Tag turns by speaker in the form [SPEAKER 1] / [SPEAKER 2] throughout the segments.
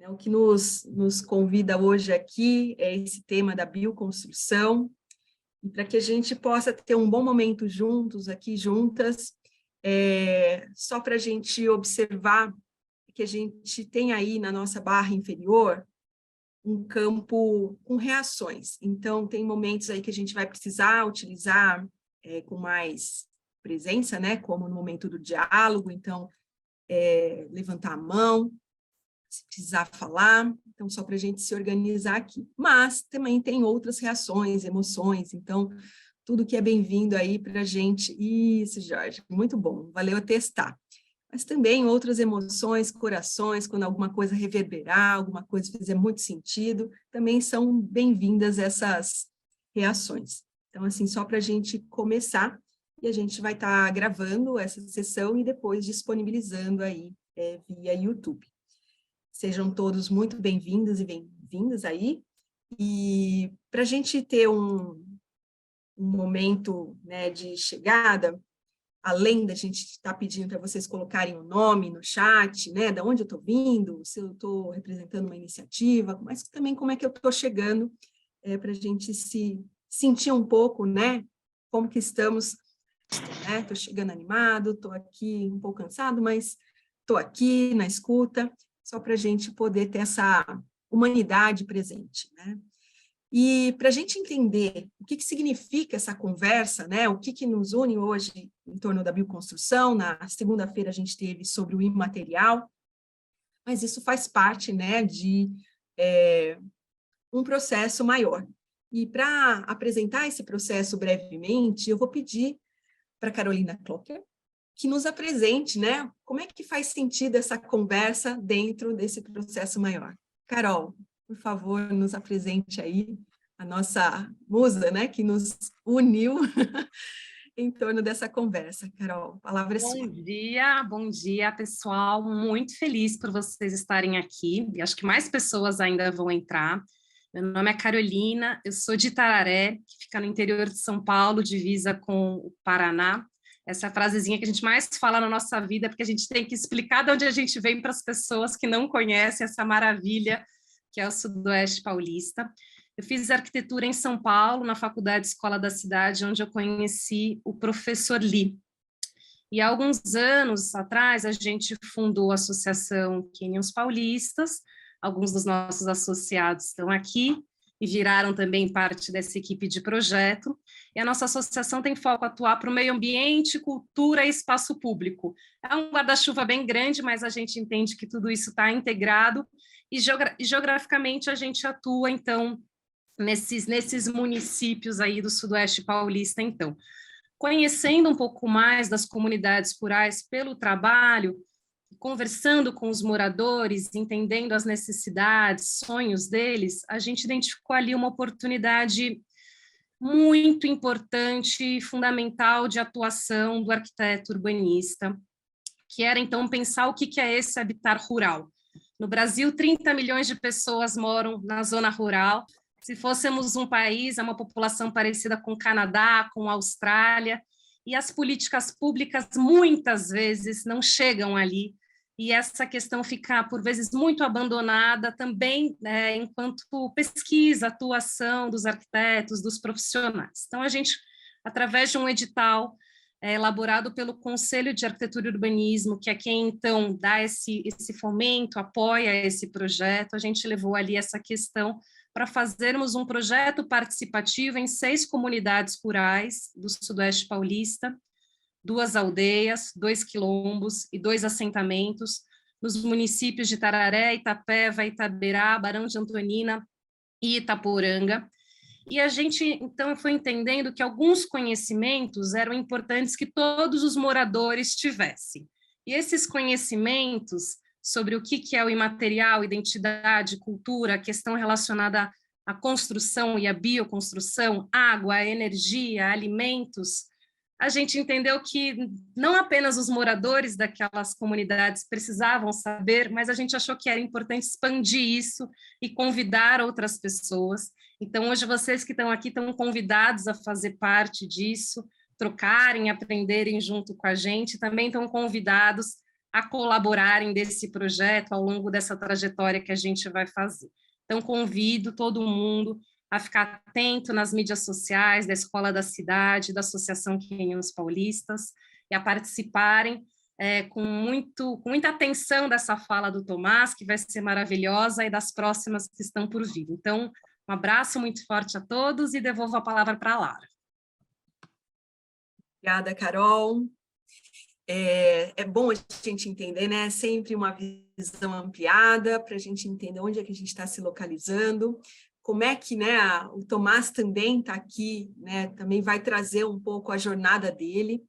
[SPEAKER 1] né? O que nos convida hoje aqui é esse tema da bioconstrução, e para que a gente possa ter um bom momento juntos, aqui juntas, só para a gente observar que a gente tem aí na nossa barra inferior um campo com reações. Então, tem momentos aí que a gente vai precisar utilizar com mais presença, né? Como no momento do diálogo, então, levantar a mão, se precisar falar, então, só para a gente se organizar aqui. Mas também tem outras reações, emoções, então, tudo que é bem-vindo aí para a gente. Isso, Jorge, muito bom, valeu testar. Mas também outras emoções, corações, quando alguma coisa reverberar, alguma coisa fizer muito sentido, também são bem-vindas essas reações. Então, assim, só para a gente começar, e a gente vai estar gravando essa sessão e depois disponibilizando aí via YouTube. Sejam todos muito bem-vindos e bem-vindas aí. E para a gente ter um momento, né, de chegada, além da gente estar pedindo para vocês colocarem o nome no chat, né, de onde eu estou vindo, se eu estou representando uma iniciativa, mas também como é que eu estou chegando, para a gente se sentir um pouco, né, como que estamos, né, estou chegando animado, estou aqui um pouco cansado, mas estou aqui na escuta, só para a gente poder ter essa humanidade presente, né. E para a gente entender o que significa essa conversa, né, o que nos une hoje em torno da bioconstrução, na segunda-feira a gente teve sobre o imaterial, mas isso faz parte, né, de um processo maior. E para apresentar esse processo brevemente, eu vou pedir para Carolina Clocker que nos apresente, né, como é que faz sentido essa conversa dentro desse processo maior. Carol, por favor, nos apresente aí a nossa musa, né, que nos uniu em torno dessa conversa. Carol, a palavra é sua.
[SPEAKER 2] Bom dia, pessoal. Muito feliz por vocês estarem aqui. E acho que mais pessoas ainda vão entrar. Meu nome é Carolina, eu sou de Itararé, que fica no interior de São Paulo, divisa com o Paraná. Essa frasezinha que a gente mais fala na nossa vida, porque a gente tem que explicar de onde a gente vem para as pessoas que não conhecem essa maravilha que é o Sudoeste Paulista. Eu fiz arquitetura em São Paulo, na Faculdade Escola da Cidade, onde eu conheci o professor Lee. E há alguns anos atrás, a gente fundou a Associação Canyons Paulistas, alguns dos nossos associados estão aqui, e viraram também parte dessa equipe de projeto, e a nossa associação tem foco em atuar para o meio ambiente, cultura e espaço público. É um guarda-chuva bem grande, mas a gente entende que tudo isso está integrado, e geograficamente a gente atua, então, nesses municípios aí do Sudoeste Paulista, então. Conhecendo um pouco mais das comunidades rurais pelo trabalho, conversando com os moradores, entendendo as necessidades, sonhos deles, a gente identificou ali uma oportunidade muito importante e fundamental de atuação do arquiteto urbanista, que era, então, pensar o que é esse habitat rural. No Brasil, 30 milhões de pessoas moram na zona rural. Se fôssemos um país, é uma população parecida com o Canadá, com a Austrália, e as políticas públicas, muitas vezes, não chegam ali, e essa questão fica, por vezes, muito abandonada também, enquanto pesquisa, atuação dos arquitetos, dos profissionais. Então, a gente, através de um edital elaborado pelo Conselho de Arquitetura e Urbanismo, que é quem, então, dá esse fomento, apoia esse projeto, a gente levou ali essa questão para fazermos um projeto participativo em 6 comunidades rurais do Sudoeste Paulista, 2 aldeias, 2 quilombos e 2 assentamentos, nos municípios de Itararé, Itapeva, Itaberá, Barão de Antonina e Itaporanga. E a gente, então, foi entendendo que alguns conhecimentos eram importantes que todos os moradores tivessem. E esses conhecimentos sobre o que é o imaterial, identidade, cultura, questão relacionada à construção e à bioconstrução, água, energia, alimentos, a gente entendeu que não apenas os moradores daquelas comunidades precisavam saber, mas a gente achou que era importante expandir isso e convidar outras pessoas. Então, hoje, vocês que estão aqui estão convidados a fazer parte disso, trocarem, aprenderem junto com a gente, também estão convidados a colaborarem desse projeto ao longo dessa trajetória que a gente vai fazer. Então, convido todo mundo a ficar atento nas mídias sociais da Escola da Cidade, da Associação Quenianos Paulistas, e a participarem com muita atenção dessa fala do Tomás, que vai ser maravilhosa, e das próximas que estão por vir. Então, um abraço muito forte a todos e devolvo a palavra para a Lara.
[SPEAKER 1] Obrigada, Carol. É bom a gente entender, né? Sempre uma visão ampliada para a gente entender onde é que a gente está se localizando, como é que, né, o Tomás também está aqui, né? Também vai trazer um pouco a jornada dele,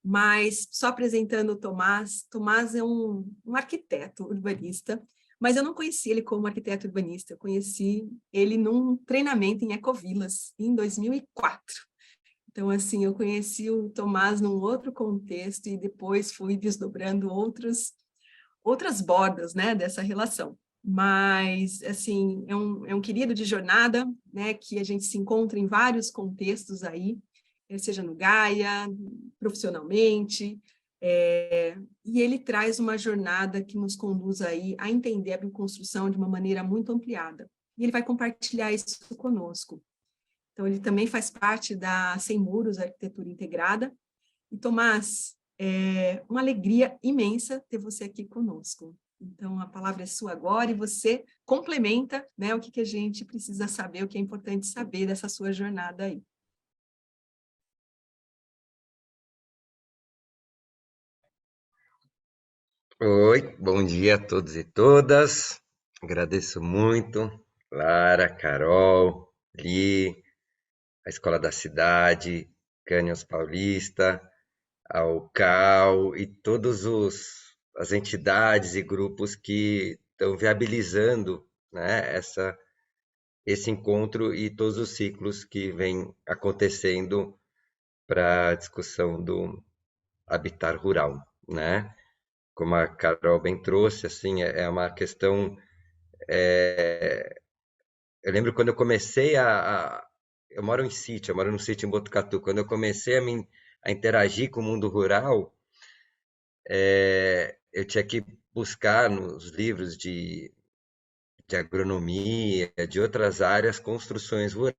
[SPEAKER 1] mas só apresentando o Tomás é um arquiteto urbanista, mas eu não conheci ele como arquiteto urbanista, eu conheci ele num treinamento em Ecovilas, em 2004. Então, assim, eu conheci o Tomás num outro contexto e depois fui desdobrando outras bordas, né, dessa relação. Mas, assim, é um querido de jornada, né, que a gente se encontra em vários contextos aí, seja no Gaia, profissionalmente, e ele traz uma jornada que nos conduz aí a entender a bioconstrução de uma maneira muito ampliada. E ele vai compartilhar isso conosco. Então, ele também faz parte da Sem Muros Arquitetura Integrada. E, Tomás, é uma alegria imensa ter você aqui conosco. Então, a palavra é sua agora e você complementa, né, o que a gente precisa saber, o que é importante saber dessa sua jornada aí.
[SPEAKER 3] Oi, bom dia a todos e todas. Agradeço muito, Lara, Carol, Li, a Escola da Cidade, Cânions Paulista, ao CAU e todas as entidades e grupos que estão viabilizando, né, esse encontro e todos os ciclos que vêm acontecendo para a discussão do habitat rural, né? Como a Carol bem trouxe, assim, é uma questão. Eu lembro quando eu comecei eu moro em sítio, eu moro num sítio em Botucatu. Quando eu comecei a interagir com o mundo rural, eu tinha que buscar nos livros de agronomia, de outras áreas, construções rurais,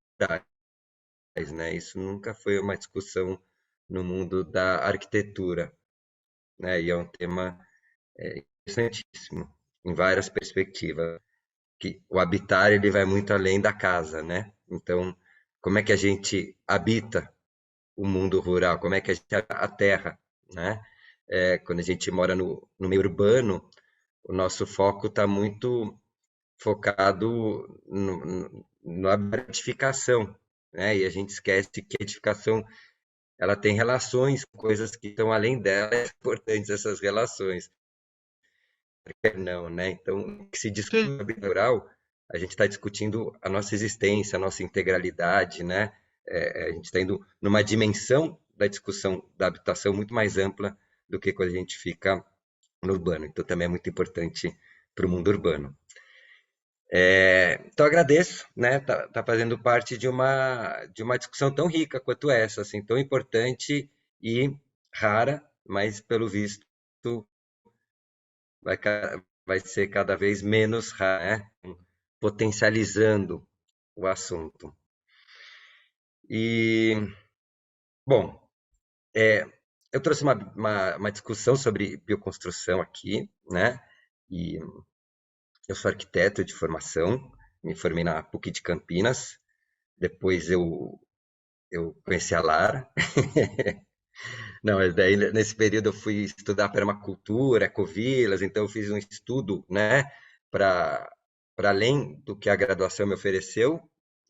[SPEAKER 3] né? Isso nunca foi uma discussão no mundo da arquitetura, né? E é um tema interessantíssimo, em várias perspectivas. Que o habitar ele vai muito além da casa, né? Então, como é que a gente habita o mundo rural? Como é que a gente habita a terra, né? Quando a gente mora no meio urbano, o nosso foco está muito focado na edificação, né? E a gente esquece que a edificação ela tem relações, coisas que estão além dela, é importantes essas relações. Não, né? Então, que se discute no habitat rural, a gente está discutindo a nossa existência, a nossa integralidade, né? A gente está indo numa dimensão da discussão da habitação muito mais ampla do que quando a gente fica no urbano. Então, também é muito importante para o mundo urbano. Então, agradeço, né? Tá fazendo parte de uma discussão tão rica quanto essa, assim, tão importante e rara, mas pelo visto vai ser cada vez menos rara, né? Potencializando o assunto. E, bom, eu trouxe uma discussão sobre bioconstrução aqui, né? E eu sou arquiteto de formação, me formei na PUC de Campinas, depois eu conheci a Lara. Não, mas daí nesse período eu fui estudar permacultura, ecovilas, então eu fiz um estudo, né, para além do que a graduação me ofereceu,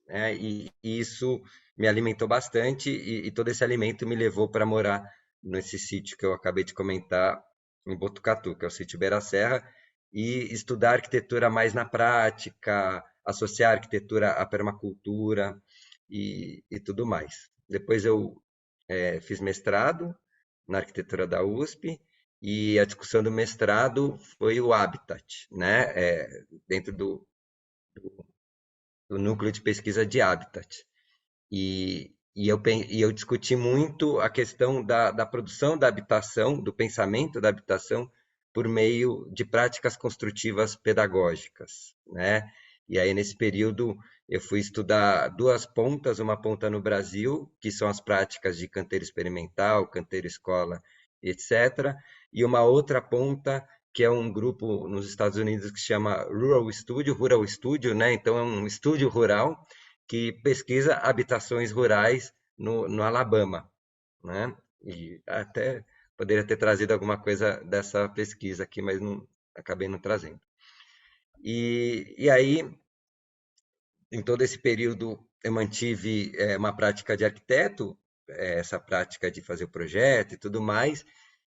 [SPEAKER 3] né, e isso me alimentou bastante e todo esse alimento me levou para morar nesse sítio que eu acabei de comentar, em Botucatu, que é o sítio Beira Serra, e estudar arquitetura mais na prática, associar a arquitetura à permacultura e tudo mais. Depois eu fiz mestrado na arquitetura da USP e a discussão do mestrado foi o habitat, né? Dentro do núcleo de pesquisa de habitat. E eu discuti muito a questão da produção da habitação, do pensamento da habitação por meio de práticas construtivas pedagógicas, né? E aí, nesse período, eu fui estudar duas pontas, uma ponta no Brasil, que são as práticas de canteiro experimental, canteiro escola, etc., e uma outra ponta, que é um grupo nos Estados Unidos que se chama Rural Studio, né? Então, é um estúdio rural que pesquisa habitações rurais no Alabama, né? E até poderia ter trazido alguma coisa dessa pesquisa aqui, mas não, acabei não trazendo. E aí, em todo esse período, eu mantive uma prática de arquiteto, essa prática de fazer o projeto e tudo mais,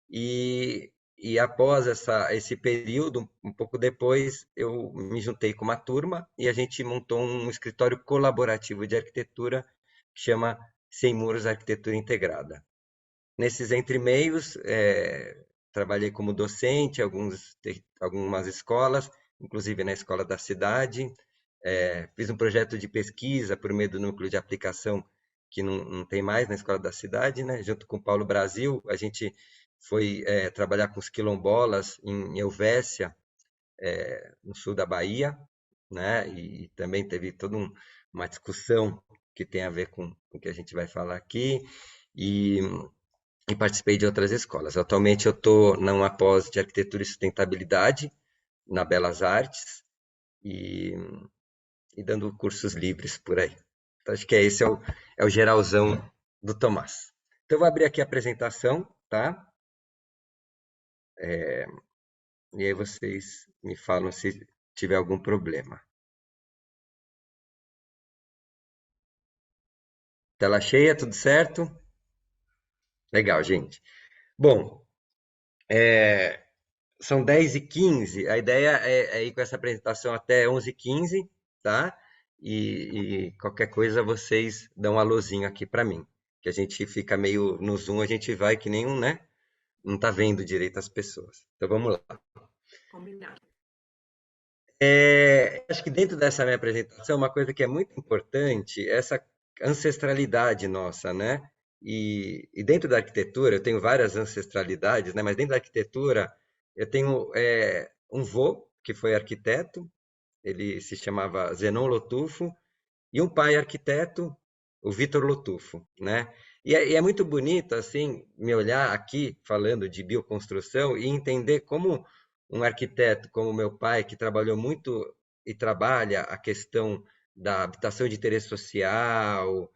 [SPEAKER 3] e após esse período, um pouco depois, eu me juntei com uma turma e a gente montou um escritório colaborativo de arquitetura que chama Sem Muros Arquitetura Integrada. Nesses entremeios, trabalhei como docente em algumas escolas, inclusive na escola da cidade. Fiz um projeto de pesquisa por meio do núcleo de aplicação, que não tem mais na escola da cidade, né? Junto com o Paulo Brasil, a gente foi trabalhar com os quilombolas em Helvécia, no sul da Bahia, né? E também teve toda uma discussão que tem a ver com o que a gente vai falar aqui. E participei de outras escolas. Atualmente eu estou numa pós de arquitetura e sustentabilidade na Belas Artes e dando cursos livres por aí. Então, acho que esse é o geralzão do Tomás. Então, eu vou abrir aqui a apresentação, tá? E aí vocês me falam se tiver algum problema. Tela cheia, tudo certo? Legal, gente. Bom, são 10h15, a ideia é ir com essa apresentação até 11h15, tá? E qualquer coisa vocês dão um alôzinho aqui para mim, que a gente fica meio no Zoom, a gente vai que nem né? Não tá vendo direito as pessoas. Então vamos lá.
[SPEAKER 1] Combinado.
[SPEAKER 3] Acho que dentro dessa minha apresentação, uma coisa que é muito importante é essa ancestralidade nossa, né? E dentro da arquitetura, eu tenho várias ancestralidades, né? Mas dentro da arquitetura, eu tenho um vô, que foi arquiteto, ele se chamava Zenon Lotufo, e um pai arquiteto, o Vitor Lotufo, né? E é muito bonito, assim, me olhar aqui falando de bioconstrução e entender como um arquiteto como meu pai, que trabalhou muito e trabalha a questão da habitação de interesse social,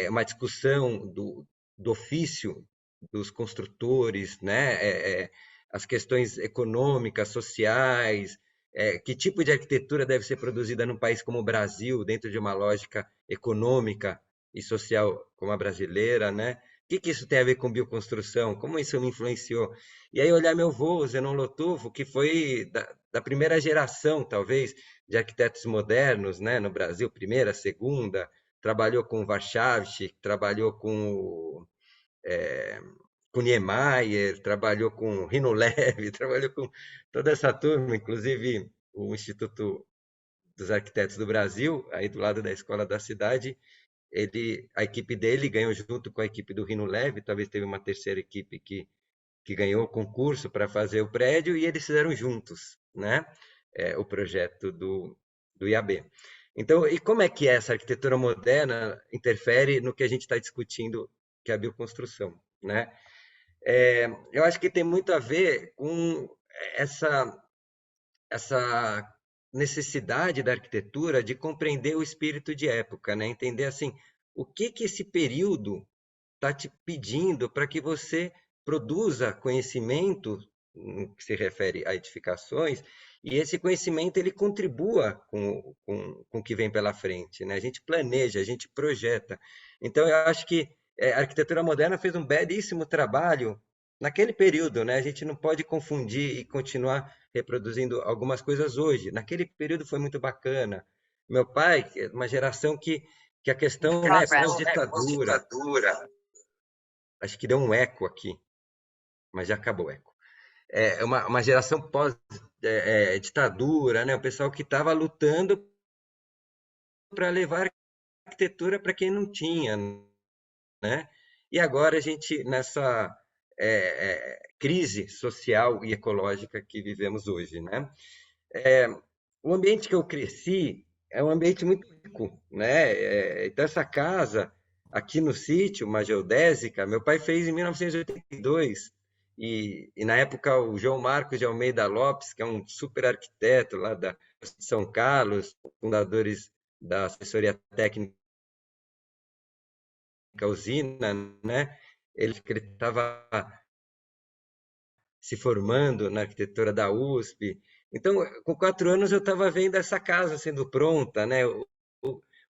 [SPEAKER 3] uma discussão do ofício dos construtores, né? As questões econômicas, sociais, que tipo de arquitetura deve ser produzida num país como o Brasil, dentro de uma lógica econômica e social como a brasileira, né? O que isso tem a ver com bioconstrução? Como isso me influenciou? E aí olhar meu avô, Zenon Lotufo, que foi da primeira geração, talvez, de arquitetos modernos, né, no Brasil, primeira, segunda, trabalhou com o Warszawski, trabalhou com Niemeyer, trabalhou com Rino Leve, trabalhou com toda essa turma, inclusive o Instituto dos Arquitetos do Brasil, aí do lado da Escola da Cidade, a equipe dele ganhou junto com a equipe do Rino Leve, talvez teve uma terceira equipe que ganhou o concurso para fazer o prédio, e eles fizeram juntos, né? O projeto do IAB. Então, e como é que essa arquitetura moderna interfere no que a gente está discutindo, que é a bioconstrução, né? Eu acho que tem muito a ver com essa necessidade da arquitetura de compreender o espírito de época, né? Entender assim, o que esse período está te pedindo para que você produza conhecimento no que se refere a edificações, e esse conhecimento ele contribua com o que vem pela frente, né? A gente planeja, a gente projeta. Então, eu acho que a arquitetura moderna fez um belíssimo trabalho naquele período, né? A gente não pode confundir e continuar reproduzindo algumas coisas hoje. Naquele período foi muito bacana. Meu pai, uma geração que a questão, né, pós-ditadura. Acho que deu um eco aqui, mas já acabou o eco. É uma geração pós-ditadura, né? O pessoal que estava lutando para levar arquitetura para quem não tinha, né? E agora a gente, nessa crise social e ecológica que vivemos hoje, né? É, o ambiente que eu cresci é um ambiente muito rico, né? Então, essa casa aqui no sítio, uma geodésica, meu pai fez em 1982, e na época o João Marcos de Almeida Lopes, que é um super arquiteto lá de São Carlos, fundadores da assessoria técnica Usina, né? Ele estava se formando na arquitetura da USP. Então, com 4 anos, eu estava vendo essa casa sendo pronta, né?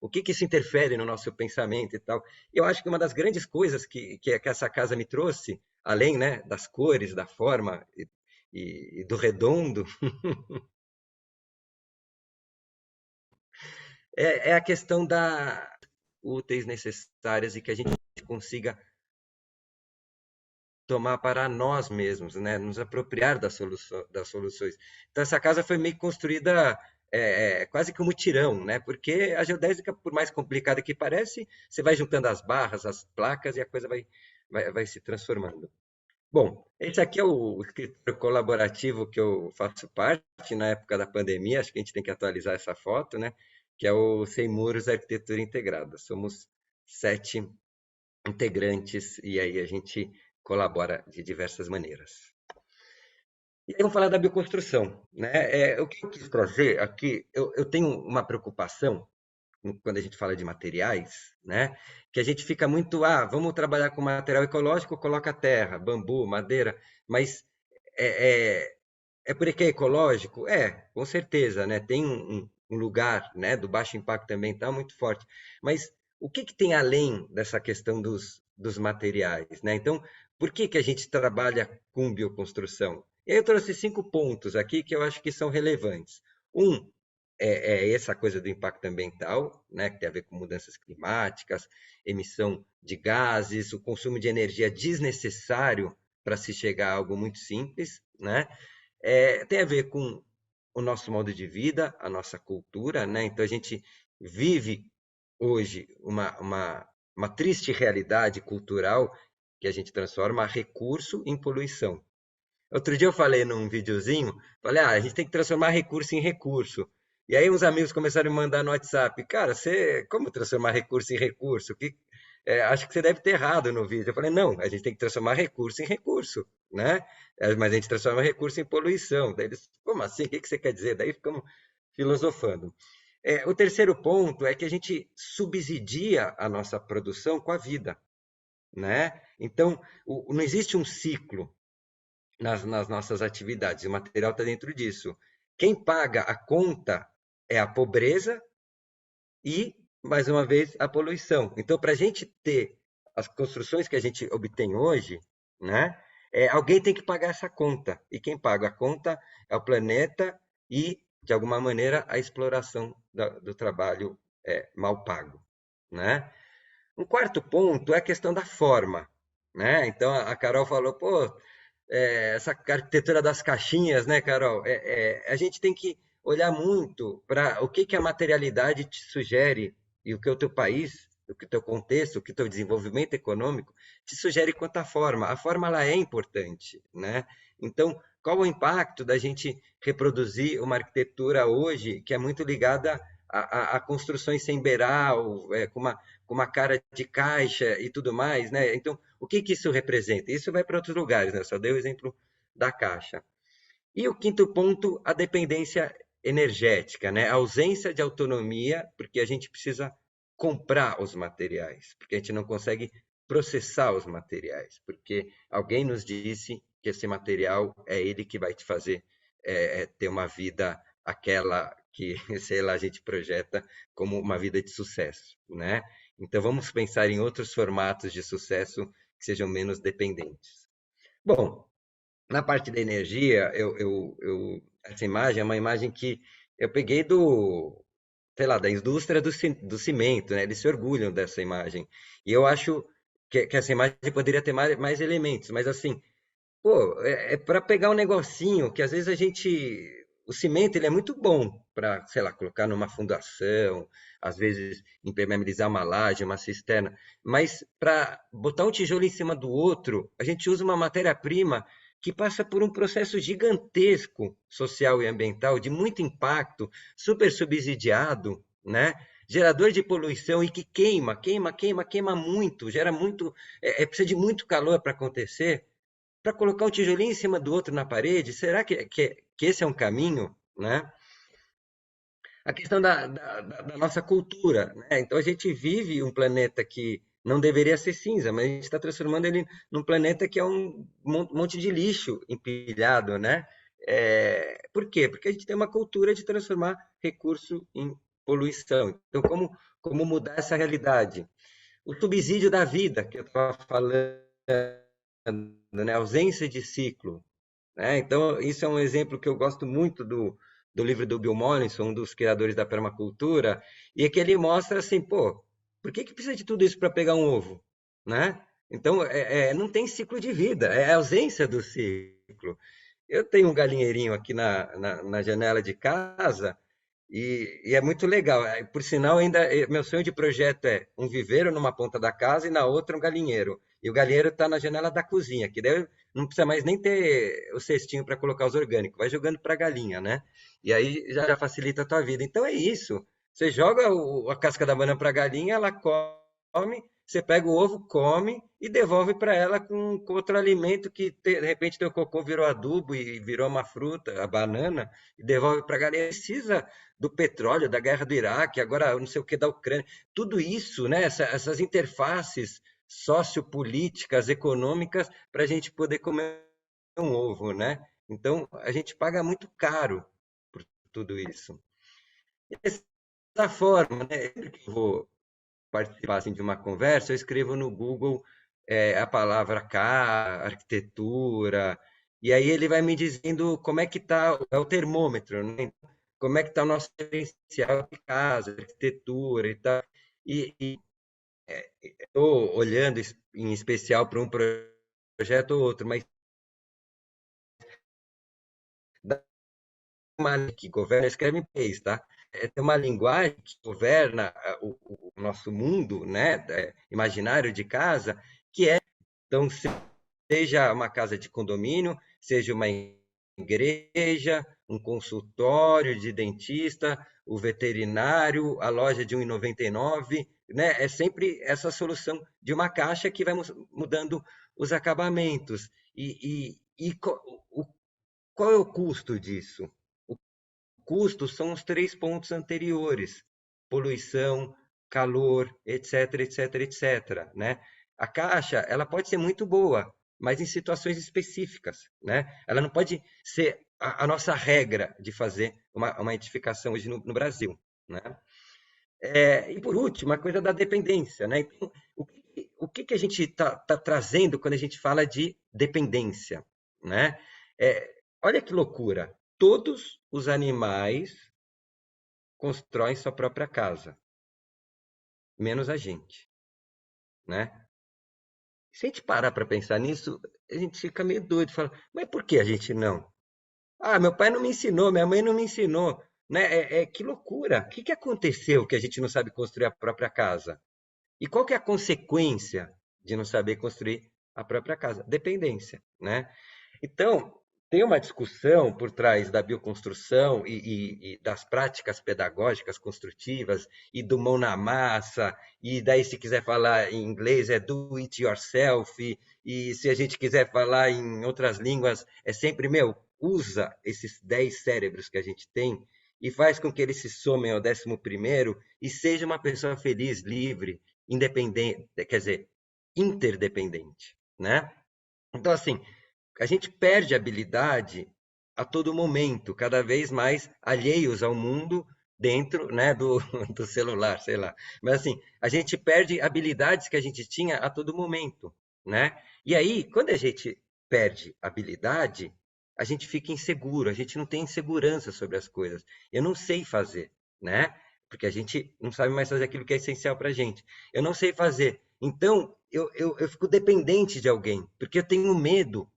[SPEAKER 3] O que isso interfere no nosso pensamento e tal. Eu acho que uma das grandes coisas que essa casa me trouxe, além, né, das cores, da forma e do redondo, é a questão da úteis necessárias e que a gente consiga tomar para nós mesmos, né? Nos apropriar das soluções. Então, essa casa foi meio que construída quase que um mutirão, né? Porque a geodésica, por mais complicada que parece, você vai juntando as barras, as placas e a coisa vai se transformando. Bom, esse aqui é o escritório colaborativo que eu faço parte na época da pandemia, acho que a gente tem que atualizar essa foto, né? Que é o Sem Muros Arquitetura Integrada. Somos 7 integrantes e aí a gente colabora de diversas maneiras. E aí vamos falar da bioconstrução, né? O que eu quis trazer aqui, eu tenho uma preocupação quando a gente fala de materiais, né? Que a gente fica muito, vamos trabalhar com material ecológico, coloca terra, bambu, madeira, mas é, é, é porque é ecológico? Com certeza, né? Tem um lugar, né, do baixo impacto ambiental muito forte. Mas o que tem além dessa questão dos materiais, né? Então, por que a gente trabalha com bioconstrução? Eu trouxe 5 pontos aqui que eu acho que são relevantes. Um é essa coisa do impacto ambiental, né, que tem a ver com mudanças climáticas, emissão de gases, o consumo de energia desnecessário para se chegar a algo muito simples, né? Tem a ver com o nosso modo de vida, a nossa cultura, né? Então a gente vive hoje uma triste realidade cultural que a gente transforma recurso em poluição. Outro dia eu falei num videozinho, falei, a gente tem que transformar recurso em recurso. E aí uns amigos começaram a me mandar no WhatsApp, cara, como transformar recurso em recurso? Acho que você deve ter errado no vídeo. Eu falei, não, a gente tem que transformar recurso em recurso, né? Mas a gente transforma recurso em poluição. Daí eles, como assim? O que você quer dizer? Daí ficamos filosofando. O terceiro ponto é que a gente subsidia a nossa produção com a vida, né? Então, não existe um ciclo nas nossas atividades. O material está dentro disso. Quem paga a conta é a pobreza e, mais uma vez, a poluição. Então, para a gente ter as construções que a gente obtém hoje, né, alguém tem que pagar essa conta. E quem paga a conta é o planeta e, de alguma maneira, a exploração do trabalho mal pago, né? Um quarto ponto é a questão da forma, né? Então, a Carol falou, pô, essa arquitetura das caixinhas, né, Carol? A gente tem que olhar muito para o que a materialidade te sugere e o que o teu país, o que o teu contexto, o que o teu desenvolvimento econômico te sugere quanto à forma. A forma ela é importante, né? Então, qual o impacto da gente reproduzir uma arquitetura hoje que é muito ligada a construções sem beiral, com uma cara de caixa e tudo mais, né? Então, o que isso representa? Isso vai para outros lugares, né? Só dei o exemplo da caixa. E o quinto ponto, a dependência energética, né? A ausência de autonomia, porque a gente precisa comprar os materiais, porque a gente não consegue processar os materiais, porque alguém nos disse que esse material é ele que vai te fazer ter uma vida aquela que, sei lá, a gente projeta como uma vida de sucesso, né? Então vamos pensar em outros formatos de sucesso que sejam menos dependentes. Bom, na parte da energia, essa imagem é uma imagem que eu peguei sei lá, da indústria do cimento, né? Eles se orgulham dessa imagem. E eu acho que essa imagem poderia ter mais elementos, mas assim, pô, para pegar um negocinho que às vezes o cimento ele é muito bom, para, sei lá, colocar numa fundação, às vezes impermeabilizar uma laje, uma cisterna, mas para botar um tijolo em cima do outro, a gente usa uma matéria-prima que passa por um processo gigantesco social e ambiental, de muito impacto, super subsidiado, né? Gerador de poluição e que queima muito, gera muito, precisa de muito calor para acontecer, para colocar um tijolinho em cima do outro na parede, será que esse é um caminho, né? A questão da nossa cultura, né? Então a gente vive um planeta que não deveria ser cinza, mas a gente está transformando ele num planeta que é um monte de lixo empilhado, né? Por quê? Porque a gente tem uma cultura de transformar recurso em poluição. Então, como mudar essa realidade? O subsídio da vida, que eu estava falando, né? Ausência de ciclo, né? Então, isso é um exemplo que eu gosto muito do livro do Bill Mollison, um dos criadores da permacultura, e é que ele mostra assim, pô, por que precisa de tudo isso para pegar um ovo, né? Então, não tem ciclo de vida, é a ausência do ciclo. Eu tenho um galinheirinho aqui na janela de casa e é muito legal. Por sinal, ainda meu sonho de projeto é um viveiro numa ponta da casa e na outra um galinheiro. E o galinheiro está na janela da cozinha, que daí não precisa mais nem ter o cestinho para colocar os orgânicos, vai jogando para a galinha, né? E aí já facilita a tua vida. Então é isso. Você joga a casca da banana para a galinha, ela come, você pega o ovo, come e devolve para ela com outro alimento que de repente teu cocô virou adubo e virou uma fruta, a banana, e devolve para a galinha. Precisa do petróleo, da guerra do Iraque, agora não sei o que da Ucrânia. Tudo isso, né? Essas interfaces sociopolíticas, econômicas, para a gente poder comer um ovo, né? Então, a gente paga muito caro por tudo isso. E dessa forma, né? Sempre que eu vou participar assim, de uma conversa, eu escrevo no Google a palavra cá, arquitetura, e aí ele vai me dizendo como é que está, é o termômetro, né? Como é que está o nosso diferencial de casa, arquitetura e tal. E estou olhando em especial para um projeto ou outro, mas dá uma que governa, escreve em inglês, tá? Tem uma linguagem que governa o nosso mundo, né? Imaginário de casa, que é, então, seja uma casa de condomínio, seja uma igreja, um consultório de dentista, o veterinário, a loja de 1,99, né? É sempre essa solução de uma caixa que vai mudando os acabamentos. E qual é o custo disso? O custo são os 3 pontos anteriores: poluição, calor, etc, etc, etc, né? A caixa, ela pode ser muito boa, mas em situações específicas, né? Ela não pode ser a nossa regra de fazer uma edificação hoje no Brasil, né? E por último, a coisa da dependência, né? Então, o que a gente está trazendo quando a gente fala de dependência, né? Olha que loucura! Todos os animais constroem sua própria casa, menos a gente, né? Se a gente parar para pensar nisso, a gente fica meio doido, fala, mas por que a gente não? Ah, meu pai não me ensinou, minha mãe não me ensinou, né? Que loucura! O que aconteceu que a gente não sabe construir a própria casa? E qual que é a consequência de não saber construir a própria casa? Dependência, né? Então, tem uma discussão por trás da bioconstrução e das práticas pedagógicas construtivas e do mão na massa, e daí se quiser falar em inglês é do it yourself, e se a gente quiser falar em outras línguas é sempre, usa esses 10 cérebros que a gente tem e faz com que eles se somem ao 11º e seja uma pessoa feliz, livre, independente, quer dizer, interdependente, né? Então, assim, a gente perde habilidade a todo momento, cada vez mais alheios ao mundo dentro, né, do celular, sei lá. Mas assim, a gente perde habilidades que a gente tinha a todo momento, né? E aí, quando a gente perde habilidade, a gente fica inseguro, a gente não tem segurança sobre as coisas. Eu não sei fazer, né? Porque a gente não sabe mais fazer aquilo que é essencial para a gente. Eu não sei fazer. Então, eu fico dependente de alguém, porque eu tenho medo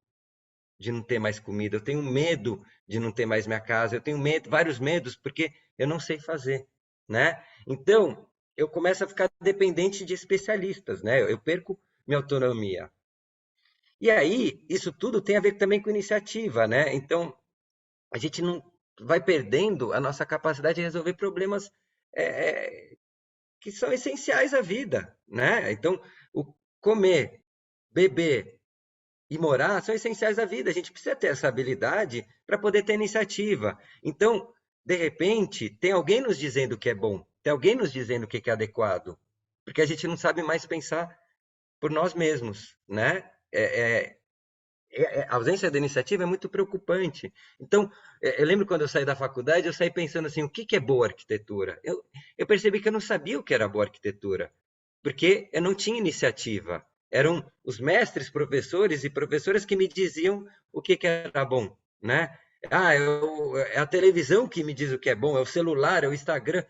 [SPEAKER 3] de não ter mais comida, eu tenho medo de não ter mais minha casa, eu tenho medo, vários medos, porque eu não sei fazer, né? Então, eu começo a ficar dependente de especialistas, né? Eu perco minha autonomia. E aí, isso tudo tem a ver também com iniciativa, né? Então, a gente não vai perdendo a nossa capacidade de resolver problemas é, que são essenciais à vida, né? Então, o comer, beber e morar são essenciais à vida. A gente precisa ter essa habilidade para poder ter iniciativa. Então, de repente, tem alguém nos dizendo o que é bom, tem alguém nos dizendo o que é adequado, porque a gente não sabe mais pensar por nós mesmos, né? A ausência da iniciativa é muito preocupante. Então, eu lembro quando eu saí da faculdade, eu saí pensando assim, o que é boa arquitetura? Eu percebi que eu não sabia o que era boa arquitetura, porque eu não tinha iniciativa. Eram os mestres, professores e professoras que me diziam o que era bom, né? É a televisão que me diz o que é bom, é o celular, é o Instagram.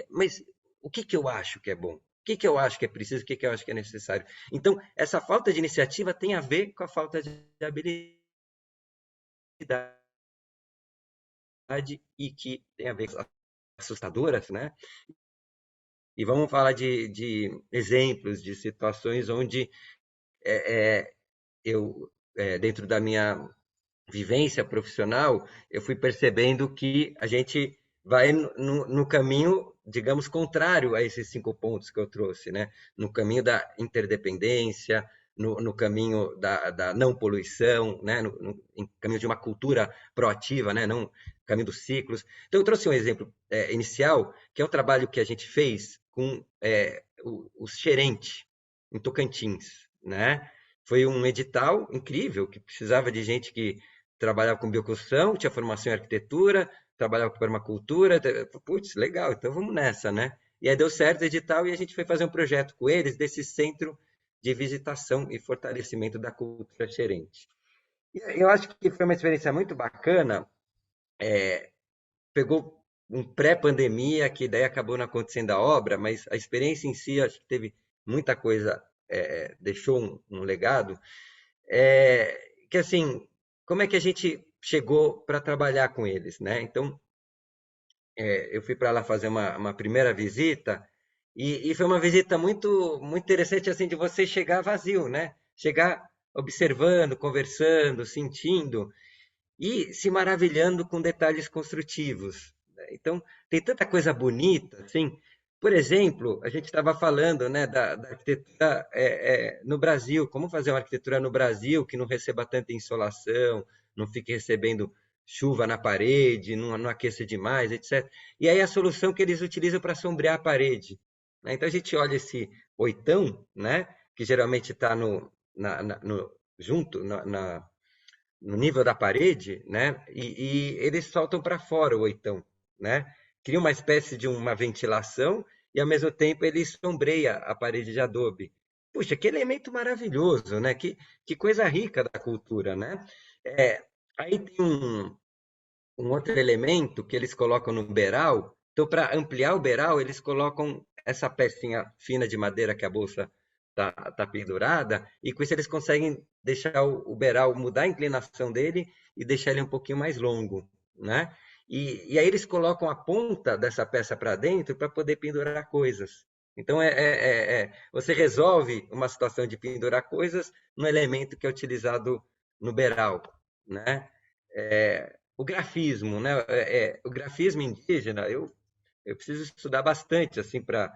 [SPEAKER 3] Mas o que eu acho que é bom? O que eu acho que é preciso, o que eu acho que é necessário? Então, essa falta de iniciativa tem a ver com a falta de habilidade e que tem a ver com assustadoras, né? E vamos falar de exemplos, de situações onde eu, dentro da minha vivência profissional, eu fui percebendo que a gente vai no caminho, digamos, contrário a esses 5 pontos que eu trouxe, né? No caminho da interdependência, no caminho da não poluição, né? No caminho de uma cultura proativa, né? Não caminho dos ciclos. Então, eu trouxe um exemplo inicial, que é um trabalho que a gente fez com o Xerente, em Tocantins, né? Foi um edital incrível, que precisava de gente que trabalhava com bioconstrução, tinha formação em arquitetura, trabalhava com permacultura. Putz, legal, então vamos nessa, né? E aí deu certo o edital e a gente foi fazer um projeto com eles desse centro de visitação e fortalecimento da cultura xerente. E eu acho que foi uma experiência muito bacana, pegou um pré-pandemia, que daí acabou não acontecendo a obra, mas a experiência em si, acho que teve muita coisa, deixou um legado, que assim, como é que a gente chegou para trabalhar com eles, né? Então, eu fui para lá fazer uma primeira visita e foi uma visita muito interessante assim de você chegar vazio, né? Chegar observando, conversando, sentindo e se maravilhando com detalhes construtivos, né? Então, tem tanta coisa bonita, assim. Por exemplo, a gente estava falando, né, da arquitetura no Brasil, como fazer uma arquitetura no Brasil que não receba tanta insolação, não fique recebendo chuva na parede, não aqueça demais, etc. E aí a solução que eles utilizam para sombrear a parede, né? Então a gente olha esse oitão, né, que geralmente está junto no nível da parede, né? E eles soltam para fora o oitão, né? Cria uma espécie de uma ventilação e ao mesmo tempo ele sombreia a parede de adobe. Puxa, que elemento maravilhoso, né? Que coisa rica da cultura, né? É, aí tem um outro elemento que eles colocam no beiral. Então, para ampliar o beiral, eles colocam essa pecinha fina de madeira que a bolsa tá pendurada, e com isso eles conseguem deixar o beiral, mudar a inclinação dele e deixar ele um pouquinho mais longo, né? E aí eles colocam a ponta dessa peça para dentro para poder pendurar coisas. Então, você resolve uma situação de pendurar coisas no elemento que é utilizado no beiral, né? O grafismo, né? O grafismo indígena, eu preciso estudar bastante assim para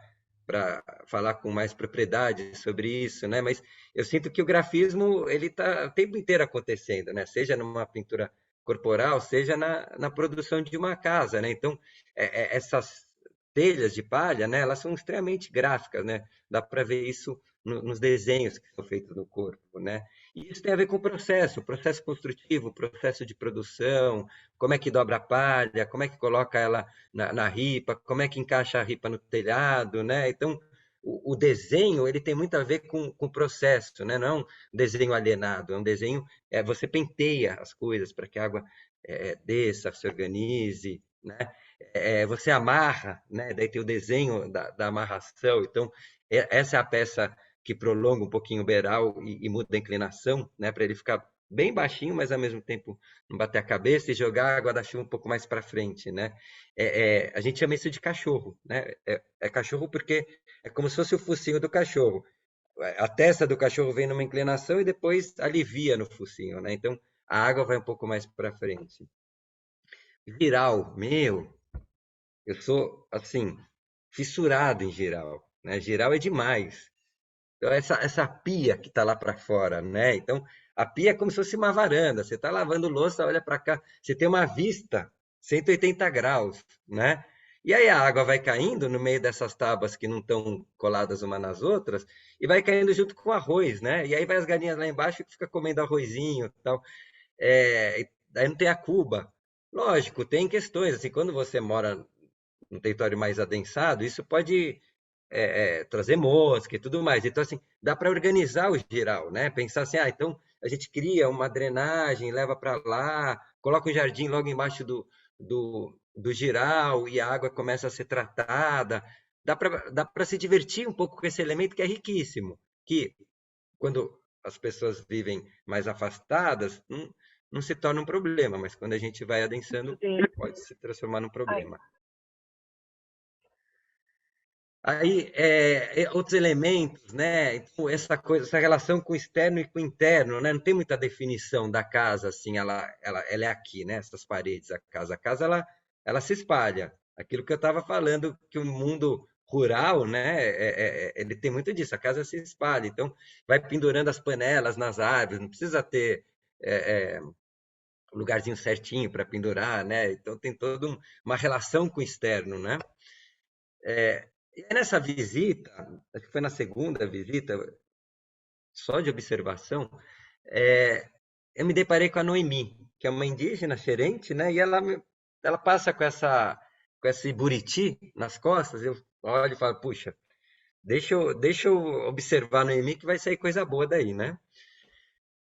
[SPEAKER 3] falar com mais propriedade sobre isso, né? Mas eu sinto que o grafismo ele está o tempo inteiro acontecendo, né? Seja numa pintura corporal, seja na produção de uma casa, né? Então essas telhas de palha, né? Elas são extremamente gráficas, né? Dá para ver isso nos desenhos que são feitos no corpo, né? E isso tem a ver com o processo construtivo, o processo de produção, como é que dobra a palha, como é que coloca ela na ripa, como é que encaixa a ripa no telhado, né? Então, o desenho ele tem muito a ver com o processo, né? Não é um desenho alienado, é um desenho, você penteia as coisas para que a água desça, se organize, né? Você amarra, né? Daí tem o desenho da amarração. Então, essa é a peça que prolonga um pouquinho o beiral e muda a inclinação, né? Para ele ficar bem baixinho, mas ao mesmo tempo não bater a cabeça e jogar a água da chuva um pouco mais para frente, né? A gente chama isso de cachorro, né? É cachorro porque é como se fosse o focinho do cachorro. A testa do cachorro vem numa inclinação e depois alivia no focinho, né? Então a água vai um pouco mais para frente. Giral, meu, eu sou assim fissurado em giral, né? Giral é demais. Então, essa pia que está lá para fora, né? Então, a pia é como se fosse uma varanda. Você está lavando louça, olha para cá, você tem uma vista 180 graus, né? E aí a água vai caindo no meio dessas tábuas que não estão coladas uma nas outras e vai caindo junto com o arroz, né? E aí vai as galinhas lá embaixo que fica comendo arrozinho e tal. Daí não tem a cuba. Lógico, tem questões, assim, quando você mora num território mais adensado, isso pode trazer mosca e tudo mais. Então, assim, dá para organizar o giral, né? Pensar assim, então a gente cria uma drenagem, leva para lá, coloca um jardim logo embaixo do giral e a água começa a ser tratada. Dá para se divertir um pouco com esse elemento que é riquíssimo, que quando as pessoas vivem mais afastadas, não se torna um problema, mas quando a gente vai adensando, pode se transformar num problema. Aí, outros elementos, né? Então, essa coisa, essa relação com o externo e com o interno, né? Não tem muita definição da casa, assim, ela é aqui, né? Essas paredes, a casa ela se espalha. Aquilo que eu estava falando, que o mundo rural, né? Ele tem muito disso, a casa se espalha. Então, vai pendurando as panelas nas árvores, não precisa ter lugarzinho certinho para pendurar, né? Então, tem toda uma relação com o externo, né? E aí nessa visita, acho que foi na segunda visita, só de observação, eu me deparei com a Noemi, que é uma indígena xerente, né? E ela passa com esse buriti nas costas. Eu olho e falo, puxa, deixa eu observar a Noemi que vai sair coisa boa daí, né?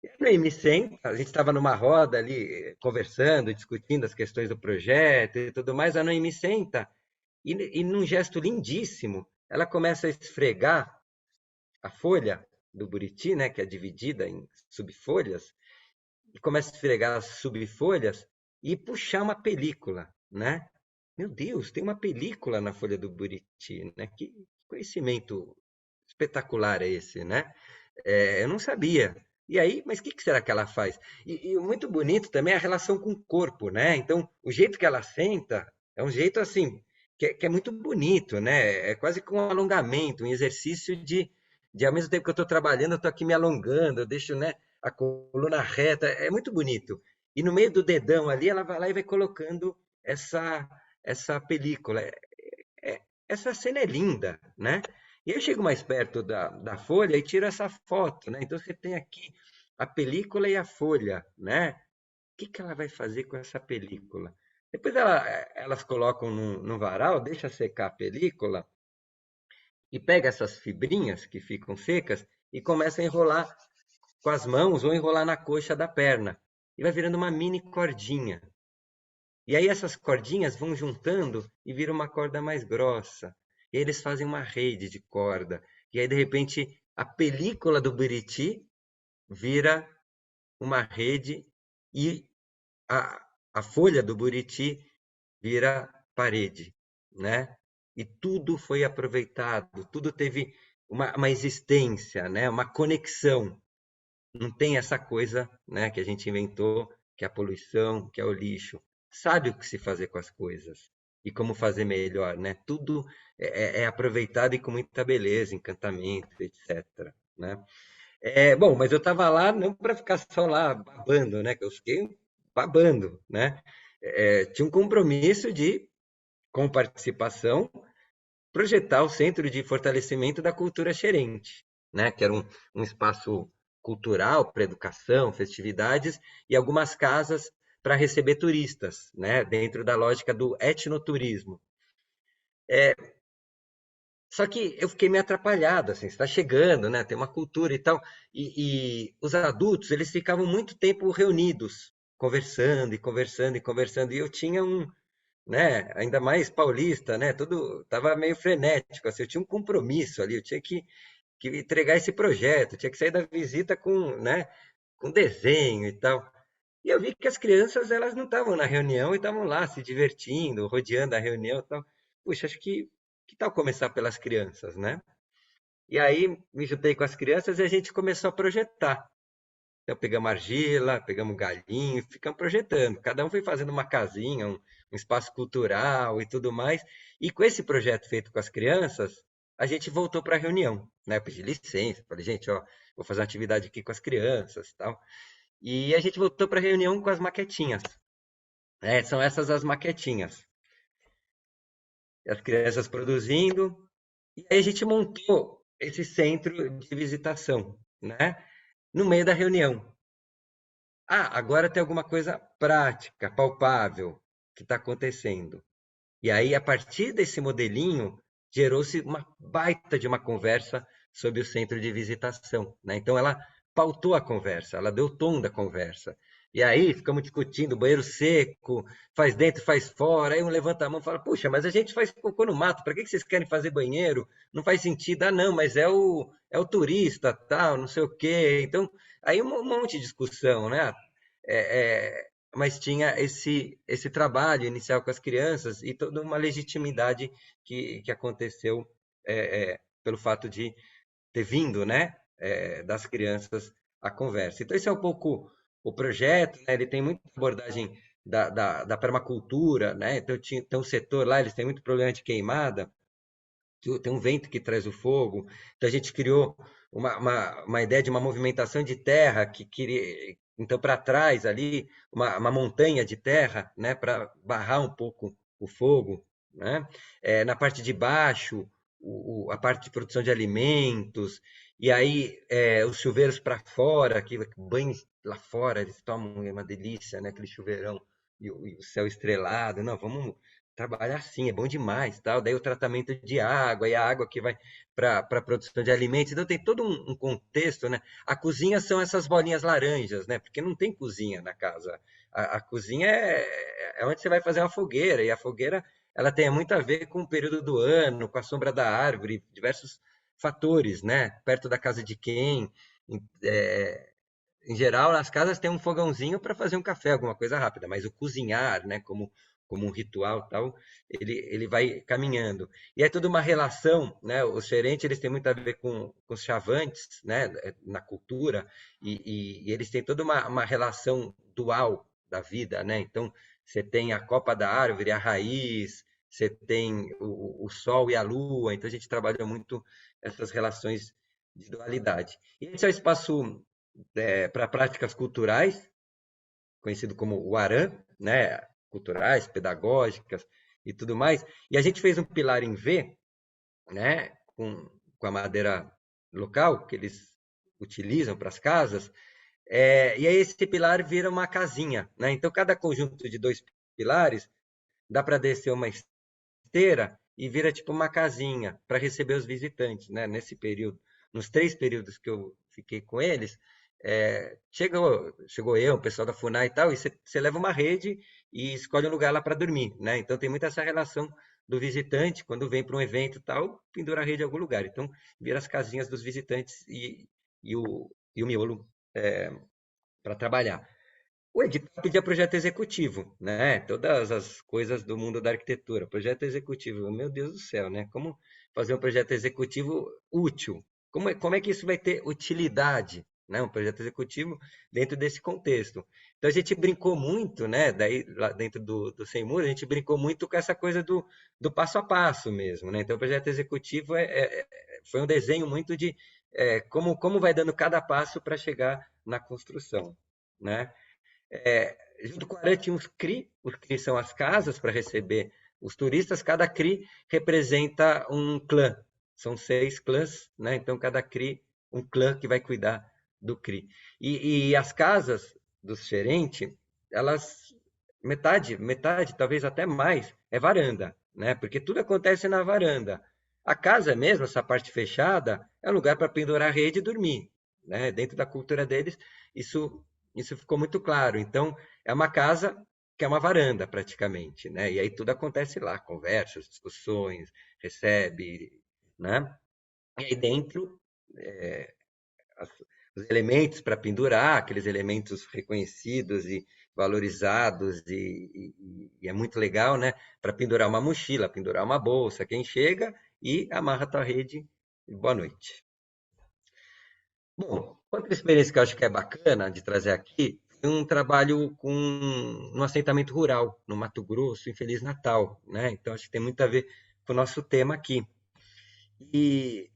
[SPEAKER 3] E a Noemi senta, a gente estava numa roda ali, conversando, discutindo as questões do projeto e tudo mais. A Noemi senta e num gesto lindíssimo, ela começa a esfregar a folha do buriti, né, que é dividida em subfolhas, e começa a esfregar as subfolhas e puxar uma película, né? Meu Deus, tem uma película na folha do buriti, né? Que conhecimento espetacular é esse, né? Eu não sabia. E aí, mas o que será que ela faz? E muito bonito também é a relação com o corpo, né? Então, o jeito que ela senta é um jeito assim que é muito bonito, né? É quase que um alongamento, um exercício de ao mesmo tempo que eu estou trabalhando, eu estou aqui me alongando, eu deixo, né, a coluna reta, é muito bonito. E no meio do dedão ali, ela vai lá e vai colocando essa película. Essa cena é linda, né? E eu chego mais perto da folha e tiro essa foto, né? Então você tem aqui a película e a folha, né? O que ela vai fazer com essa película? Depois elas colocam no varal, deixa secar a película e pega essas fibrinhas que ficam secas e começa a enrolar com as mãos ou enrolar na coxa da perna. E vai virando uma mini cordinha. E aí essas cordinhas vão juntando e vira uma corda mais grossa. E aí eles fazem uma rede de corda. E aí, de repente, a película do buriti vira uma rede e a folha do buriti vira parede, né? E tudo foi aproveitado, tudo teve uma existência, né? Uma conexão. Não tem essa coisa, né, que a gente inventou, que é a poluição, que é o lixo. Sabe o que se fazer com as coisas e como fazer melhor, né? Tudo é aproveitado e com muita beleza, encantamento, etc. Né? Bom, mas eu estava lá não para ficar só lá babando, né? Que eu fiquei babando, né? Tinha um compromisso de, com participação, projetar o Centro de Fortalecimento da Cultura Xerente, né? Que era um espaço cultural para educação, festividades e algumas casas para receber turistas, né? Dentro da lógica do etnoturismo. Só que eu fiquei meio atrapalhado, assim, está chegando, né? Tem uma cultura e tal. E os adultos, eles ficavam muito tempo reunidos, conversando e conversando e conversando. E eu tinha né? Ainda mais paulista, né? Tudo tava meio frenético, assim, eu tinha um compromisso ali, eu tinha que entregar esse projeto, tinha que sair da visita com, né? com desenho e tal. E eu vi que as crianças, elas não estavam na reunião e estavam lá se divertindo, rodeando a reunião e tal. Puxa, acho que tal começar pelas crianças, né? E aí me juntei com as crianças e a gente começou a projetar. Então pegamos argila, pegamos galinho, ficamos projetando. Cada um foi fazendo uma casinha, um espaço cultural e tudo mais. E com esse projeto feito com as crianças, a gente voltou para a reunião, né? Eu pedi licença, falei, gente, ó, vou fazer uma atividade aqui com as crianças, e tal. E a gente voltou para a reunião com as maquetinhas. É, são essas as maquetinhas. As crianças produzindo. E aí a gente montou esse centro de visitação, né? No meio da reunião. Ah, agora tem alguma coisa prática, palpável, que está acontecendo. E aí, a partir desse modelinho, gerou-se uma baita de uma conversa sobre o centro de visitação, né? Então, ela pautou a conversa, ela deu o tom da conversa. E aí, ficamos discutindo, banheiro seco, faz dentro, faz fora. Aí um levanta a mão e fala, puxa, mas a gente faz cocô no mato, para que vocês querem fazer banheiro? Não faz sentido. Ah, não, mas é o turista, tal, não sei o quê. Então, aí um monte de discussão, né? Mas tinha esse trabalho inicial com as crianças e toda uma legitimidade que aconteceu pelo fato de ter vindo, né, das crianças a conversa. Então, esse é um pouco o projeto, né? Ele tem muita abordagem da permacultura, né? Então, tem um setor lá, eles têm muito problema de queimada, tem um vento que traz o fogo. Então, a gente criou uma ideia de uma movimentação de terra que queria. Então, para trás ali, uma montanha de terra, né, para barrar um pouco o fogo, né? Na parte de baixo, a parte de produção de alimentos, e aí os chuveiros para fora, que banho lá fora, eles tomam, é uma delícia, né? Aquele chuveirão e o céu estrelado. Não, vamos trabalhar assim, é bom demais, tal. Daí o tratamento de água e a água que vai para a produção de alimentos. Então tem todo um contexto, né? A cozinha são essas bolinhas laranjas, né? Porque não tem cozinha na casa. A cozinha é onde você vai fazer uma fogueira, e a fogueira ela tem muito a ver com o período do ano, com a sombra da árvore, diversos fatores, né? Perto da casa de quem. Em geral, as casas têm um fogãozinho para fazer um café, alguma coisa rápida, mas o cozinhar, né, como um ritual tal, ele vai caminhando. E é toda uma relação, né? Os xerentes, eles têm muito a ver com os chavantes, né, na cultura, e eles têm toda uma relação dual da vida, né? Então, você tem a copa da árvore, a raiz, você tem o sol e a lua, então a gente trabalha muito essas relações de dualidade. E esse é o espaço para práticas culturais, conhecido como o ARAM, né? Culturais, pedagógicas e tudo mais. E a gente fez um pilar em V, né? Com a madeira local que eles utilizam para as casas. E aí esse pilar vira uma casinha, né? Então cada conjunto de dois pilares dá para descer uma esteira e vira tipo uma casinha para receber os visitantes, né? Nesse período, nos 3 períodos que eu fiquei com eles, chegou eu, o pessoal da FUNAI e tal, e você leva uma rede e escolhe um lugar lá para dormir, né? Então tem muita essa relação do visitante, quando vem para um evento e tal, pendura a rede em algum lugar. Então vira as casinhas dos visitantes e o miolo para trabalhar. O edital pedia projeto executivo, né? Todas as coisas do mundo da arquitetura. Projeto executivo, meu Deus do céu, né? Como fazer um projeto executivo útil? Como é que isso vai ter utilidade, né? Um projeto executivo dentro desse contexto. Então a gente brincou muito, né? Daí lá dentro do Sem Muros, a gente brincou muito com essa coisa do passo a passo mesmo, né? Então o projeto executivo foi um desenho muito de como vai dando cada passo para chegar na construção, né? Junto com a Arã tinha os CRI são as casas para receber os turistas, cada CRI representa um clã, são 6 clãs, né? Então cada CRI, um clã que vai cuidar do CRI. E as casas do gerente, elas, metade, talvez até mais, é varanda, né? Porque tudo acontece na varanda. A casa mesmo, essa parte fechada, é um lugar para pendurar rede e dormir, né? Dentro da cultura deles, isso isso ficou muito claro. Então, é uma casa que é uma varanda, praticamente, né? E aí tudo acontece lá, conversas, discussões, recebe, né? E aí dentro, é, os elementos para pendurar, aqueles elementos reconhecidos e valorizados, e é muito legal, né? Para pendurar uma mochila, pendurar uma bolsa, quem chega e amarra a tua rede, e boa noite. Bom, outra experiência que eu acho que é bacana de trazer aqui foi um trabalho no assentamento rural, no Mato Grosso, em Feliz Natal, né? Então, acho que tem muito a ver com o nosso tema aqui. E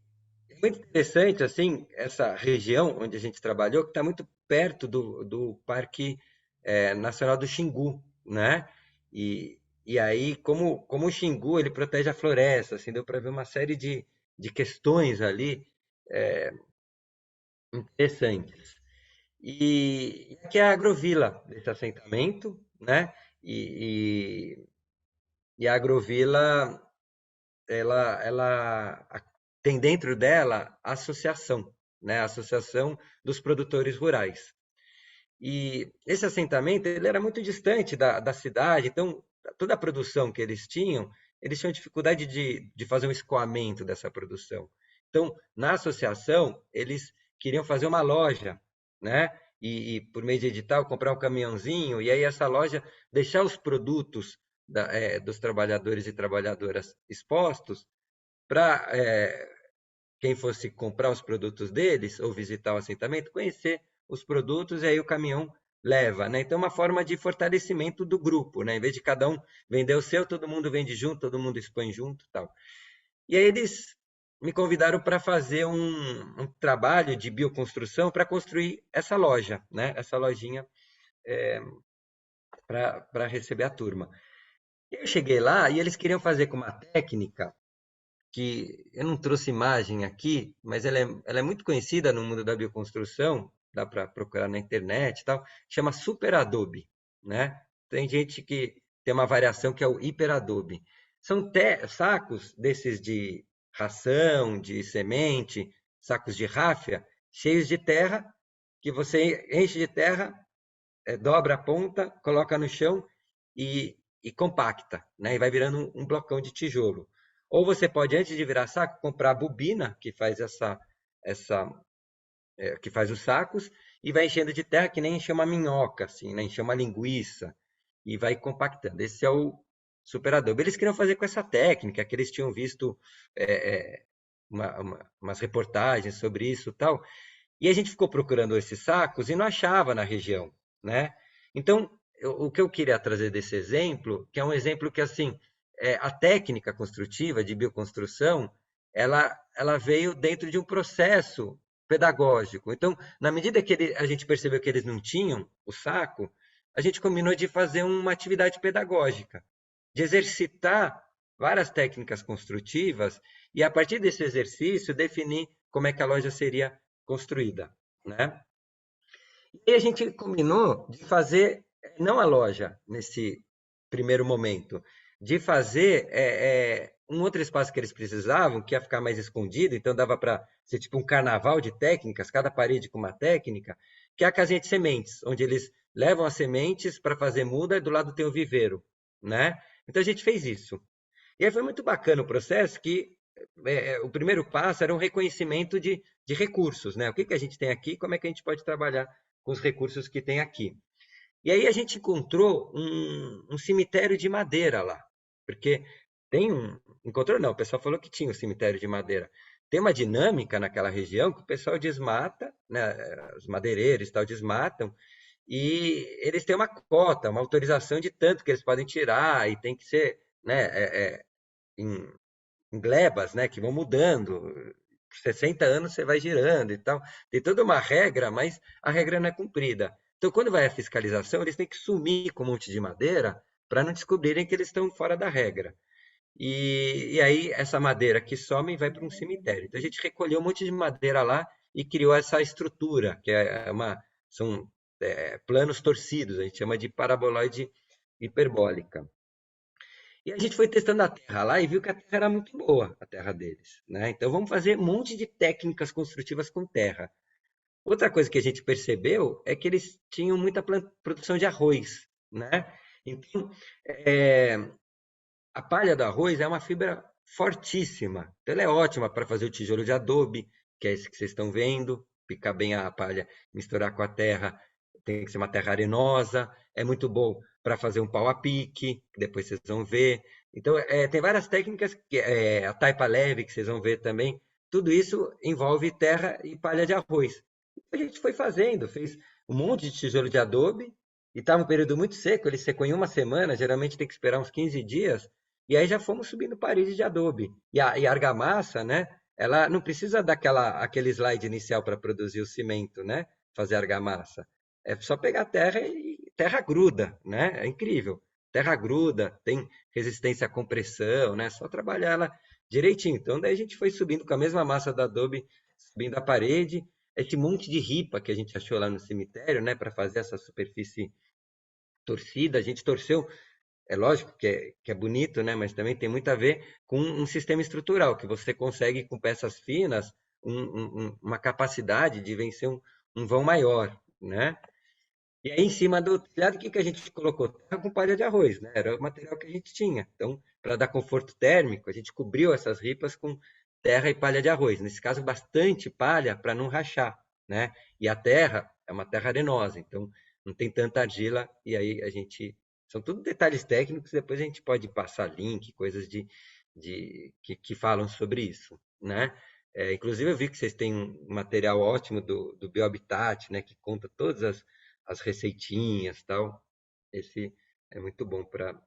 [SPEAKER 3] é muito interessante, assim, essa região onde a gente trabalhou, que está muito perto do Parque Nacional do Xingu, né? E aí, como o Xingu, ele protege a floresta, assim, deu para ver uma série de questões ali interessantes. E aqui é a agrovila desse assentamento, né? E a agrovila, ela tem dentro dela a associação, né? A Associação dos Produtores Rurais. E esse assentamento, ele era muito distante da cidade, então toda a produção que eles tinham dificuldade de fazer um escoamento dessa produção. Então, na associação, eles queriam fazer uma loja, né? Por meio de edital, comprar um caminhãozinho, e aí essa loja deixar os produtos dos trabalhadores e trabalhadoras expostos para quem fosse comprar os produtos deles ou visitar o assentamento, conhecer os produtos e aí o caminhão leva, né? Então, é uma forma de fortalecimento do grupo, né? Em vez de cada um vender o seu, todo mundo vende junto, todo mundo expõe junto, tal. E aí eles me convidaram para fazer um trabalho de bioconstrução para construir essa loja, né? Essa lojinha para receber a turma. E eu cheguei lá e eles queriam fazer com uma técnica que eu não trouxe imagem aqui, mas ela é muito conhecida no mundo da bioconstrução, dá para procurar na internet e tal, chama Super Adobe, né? Tem gente que tem uma variação que é o Hiper Adobe. São sacos desses de ração, de semente, sacos de ráfia, cheios de terra, que você enche de terra, dobra a ponta, coloca no chão e compacta, né? E vai virando um blocão de tijolo. Ou você pode, antes de virar saco, comprar a bobina que faz que faz os sacos e vai enchendo de terra que nem encher uma minhoca, assim, né? Encher uma linguiça e vai compactando. Esse é o super adobe. Eles queriam fazer com essa técnica, que eles tinham visto umas reportagens sobre isso e tal. E a gente ficou procurando esses sacos e não achava na região, né? Então, o que eu queria trazer desse exemplo, que é um exemplo que, assim, a técnica construtiva de bioconstrução, ela veio dentro de um processo pedagógico. Então, na medida que a gente percebeu que eles não tinham o saco, a gente combinou de fazer uma atividade pedagógica, de exercitar várias técnicas construtivas e, a partir desse exercício, definir como é que a loja seria construída, né? E a gente combinou de fazer, não a loja nesse primeiro momento, de fazer um outro espaço que eles precisavam, que ia ficar mais escondido, então dava para ser tipo um carnaval de técnicas, cada parede com uma técnica, que é a casinha de sementes, onde eles levam as sementes para fazer muda e do lado tem o viveiro, né? Então a gente fez isso. E aí foi muito bacana o processo que o primeiro passo era um reconhecimento de recursos, né? O que que a gente tem aqui, como é que a gente pode trabalhar com os recursos que tem aqui. E aí a gente encontrou um cemitério de madeira lá, porque encontrou não, o pessoal falou que tinha um cemitério de madeira. Tem uma dinâmica naquela região que o pessoal desmata, né? Os madeireiros e tal desmatam, e eles têm uma cota, uma autorização de tanto que eles podem tirar, e tem que ser, né, em, em glebas, né, que vão mudando. Por 60 anos você vai girando e tal. Tem toda uma regra, mas a regra não é cumprida. Então, quando vai a fiscalização, eles têm que sumir com um monte de madeira para não descobrirem que eles estão fora da regra. E aí, essa madeira que some vai para um cemitério. Então, a gente recolheu um monte de madeira lá e criou essa estrutura, que são planos torcidos, a gente chama de paraboloide hiperbólica. E a gente foi testando a terra lá e viu que a terra era muito boa, a terra deles, né? Então vamos fazer um monte de técnicas construtivas com terra. Outra coisa que a gente percebeu é que eles tinham muita produção de arroz, né? Então, a palha do arroz é uma fibra fortíssima. Então ela é ótima para fazer o tijolo de adobe, que é esse que vocês estão vendo, picar bem a palha, misturar com a terra, tem que ser uma terra arenosa, é muito bom para fazer um pau a pique, que depois vocês vão ver. Então, tem várias técnicas, a taipa leve, que vocês vão ver também, tudo isso envolve terra e palha de arroz. A gente foi fazendo, fez um monte de tijolo de adobe, e estava um período muito seco, ele secou em uma semana, geralmente tem que esperar uns 15 dias, e aí já fomos subindo parede de adobe. E a argamassa, né, ela não precisa aquele slide inicial para produzir o cimento, né, fazer argamassa. É só pegar terra e terra gruda, né, é incrível. Terra gruda, tem resistência à compressão, né, só trabalhar ela direitinho. Então, daí a gente foi subindo com a mesma massa da adobe, subindo a parede, esse monte de ripa que a gente achou lá no cemitério, né, para fazer essa superfície torcida, a gente torceu, é lógico que é bonito, né, mas também tem muito a ver com um sistema estrutural, que você consegue, com peças finas, uma capacidade de vencer um vão maior, né? E aí, em cima do telhado, o que a gente colocou? Terra com palha de arroz, né? Era o material que a gente tinha. Então, para dar conforto térmico, a gente cobriu essas ripas com terra e palha de arroz. Nesse caso, bastante palha para não rachar, né? E a terra é uma terra arenosa, então não tem tanta argila. E aí a gente. São tudo detalhes técnicos, depois a gente pode passar link, coisas que falam sobre isso, né? Inclusive, eu vi que vocês têm um material ótimo do Biohabitat, né? Que conta todas as receitinhas, tal. Esse é muito bom para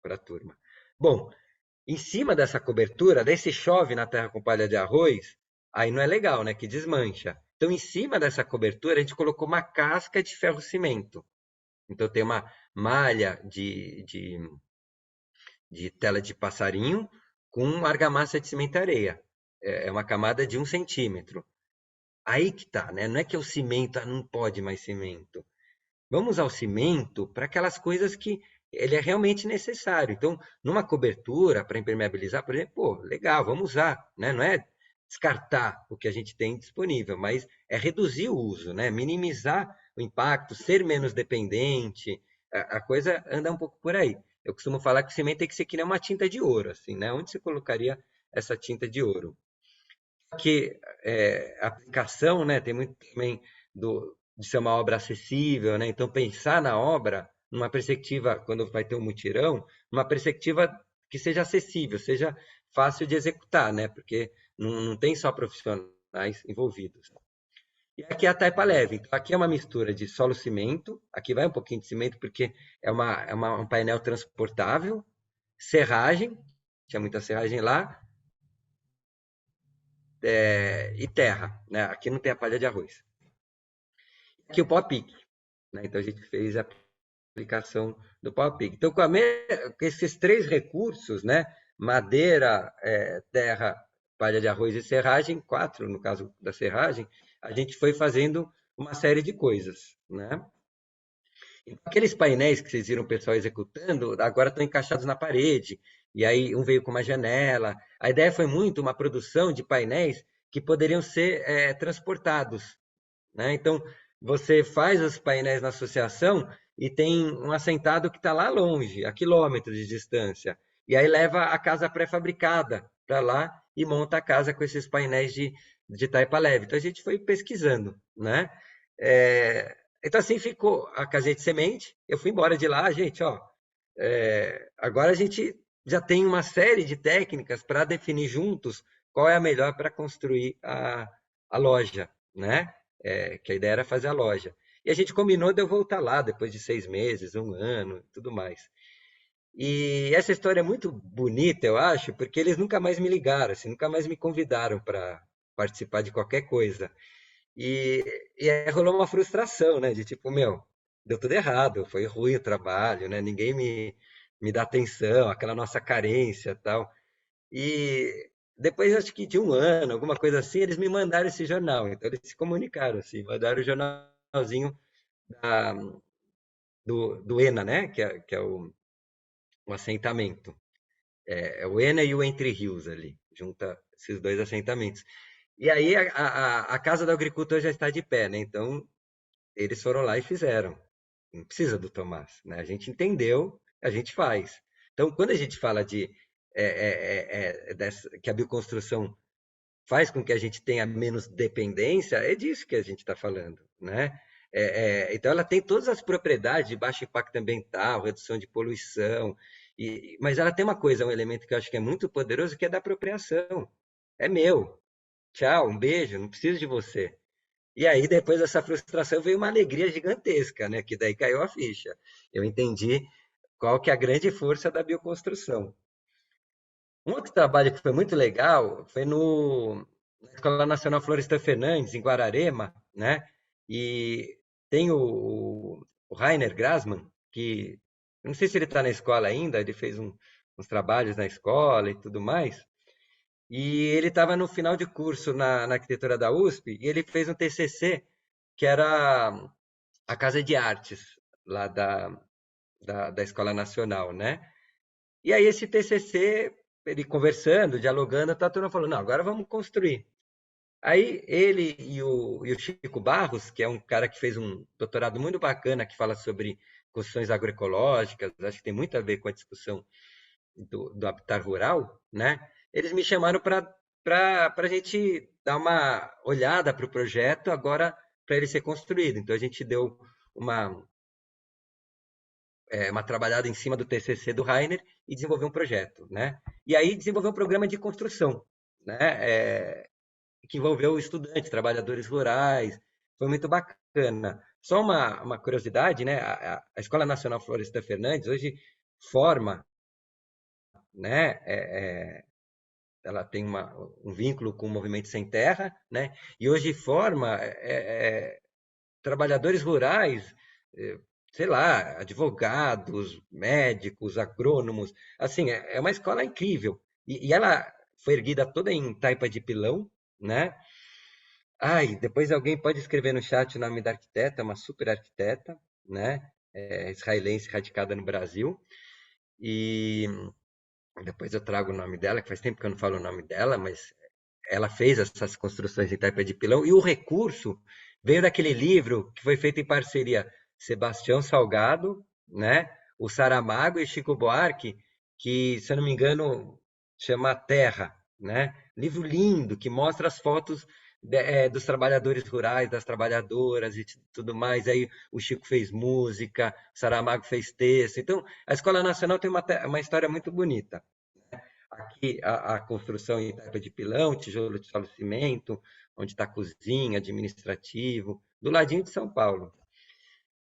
[SPEAKER 3] a turma. Bom, em cima dessa cobertura, daí se chove na terra com palha de arroz, aí não é legal, né? Que desmancha. Então, em cima dessa cobertura, a gente colocou uma casca de ferro-cimento. Então, tem uma malha de tela de passarinho com argamassa de cimento e areia. É uma camada de 1 centímetro. Aí que tá, né? Não é que é o cimento, não pode mais cimento. Vamos usar o cimento para aquelas coisas que ele é realmente necessário. Então, numa cobertura para impermeabilizar, por exemplo, pô, legal, vamos usar, né? Não é descartar o que a gente tem disponível, mas é reduzir o uso, né? Minimizar o impacto, ser menos dependente. A coisa anda um pouco por aí. Eu costumo falar que o cimento tem que ser que nem uma tinta de ouro, assim, né? Onde você colocaria essa tinta de ouro? Que a aplicação, né, tem muito também de ser uma obra acessível, né? Então pensar na obra numa perspectiva, quando vai ter um mutirão, uma perspectiva que seja acessível, seja fácil de executar, né? Porque não tem só profissionais envolvidos. E aqui é a taipa leve. Então, aqui é uma mistura de solo-cimento, aqui vai um pouquinho de cimento porque um painel transportável, serragem, tinha muita serragem lá, e terra, né? Aqui não tem a palha de arroz. Aqui o pau a pique, né? Então a gente fez a aplicação do pau a pique. Então com esses 3 recursos, né? Madeira, terra, palha de arroz e serragem, 4 no caso da serragem, a gente foi fazendo uma série de coisas, né? Então, aqueles painéis que vocês viram o pessoal executando, agora estão encaixados na parede. E aí um veio com uma janela. A ideia foi muito uma produção de painéis que poderiam ser transportados, né? Então, você faz os painéis na associação e tem um assentado que está lá longe, a quilômetros de distância. E aí leva a casa pré-fabricada para lá e monta a casa com esses painéis de taipa leve. Então, a gente foi pesquisando, né? Então, assim ficou a casinha de semente. Eu fui embora de lá, gente, ó. Agora a gente já tem uma série de técnicas para definir juntos qual é a melhor para construir a loja, né? Que a ideia era fazer a loja. E a gente combinou de eu voltar lá depois de 6 meses, 1 ano e tudo mais. E essa história é muito bonita, eu acho, porque eles nunca mais me ligaram, assim, nunca mais me convidaram para participar de qualquer coisa. E, e aí rolou uma frustração, né? De tipo, meu, deu tudo errado, foi ruim o trabalho, né? Ninguém me dá atenção, aquela nossa carência e tal. E depois, acho que de 1 ano, alguma coisa assim, eles me mandaram esse jornal. Então, eles se comunicaram, assim, mandaram o jornalzinho da, do ENA, né? Que é o assentamento. É o ENA e o Entre Rios ali, junta esses 2 assentamentos. E aí a Casa do Agricultor já está de pé, né? Então, eles foram lá e fizeram. Não precisa do Tomás, né? A gente entendeu, a gente faz. Então, quando a gente fala que a bioconstrução faz com que a gente tenha menos dependência, é disso que a gente está falando, né? Então, ela tem todas as propriedades de baixo impacto ambiental, redução de poluição, mas ela tem uma coisa, um elemento que eu acho que é muito poderoso, que é da apropriação. É meu. Tchau, um beijo, não preciso de você. E aí, depois dessa frustração, veio uma alegria gigantesca, né? Que daí caiu a ficha. Eu entendi qual que é a grande força da bioconstrução. Um outro trabalho que foi muito legal foi na Escola Nacional Florestan Fernandes, em Guararema, né? E tem o Rainer Grassmann, que eu não sei se ele está na escola ainda, ele fez uns trabalhos na escola e tudo mais. E ele estava no final de curso na arquitetura da USP e ele fez um TCC que era a Casa de Artes lá da Escola Nacional, né? E aí esse TCC, ele conversando, dialogando, tá todo mundo falando, não, agora vamos construir. Aí ele e o Chico Barros, que é um cara que fez um doutorado muito bacana, que fala sobre construções agroecológicas, acho que tem muito a ver com a discussão do habitat rural, né? Eles me chamaram para a gente dar uma olhada para o projeto agora para ele ser construído. Então a gente deu uma, uma trabalhada em cima do TCC do Rainer e desenvolveu um projeto, né? E aí desenvolveu um programa de construção, né? Que envolveu estudantes, trabalhadores rurais, foi muito bacana. Só uma curiosidade, né? A Escola Nacional Florestan Fernandes hoje forma, né? Ela tem um vínculo com o Movimento Sem Terra, né? E hoje forma trabalhadores rurais, sei lá, advogados, médicos, agrônomos, assim, é uma escola incrível. E ela foi erguida toda em taipa de pilão, né? Ai, depois alguém pode escrever no chat o nome da arquiteta, uma super arquiteta, né? Israelense radicada no Brasil. E depois eu trago o nome dela, que faz tempo que eu não falo o nome dela, mas ela fez essas construções em taipa de pilão. E o recurso veio daquele livro que foi feito em parceria Sebastião Salgado, né? O Saramago e Chico Buarque, que, se eu não me engano, chama Terra, né? Livro lindo que mostra as fotos dos trabalhadores rurais, das trabalhadoras e tudo mais. Aí o Chico fez música, o Saramago fez texto. Então, a Escola Nacional tem uma história muito bonita. Aqui a construção em taipa de pilão, tijolo de solo cimento, onde está a cozinha, administrativo, do ladinho de São Paulo.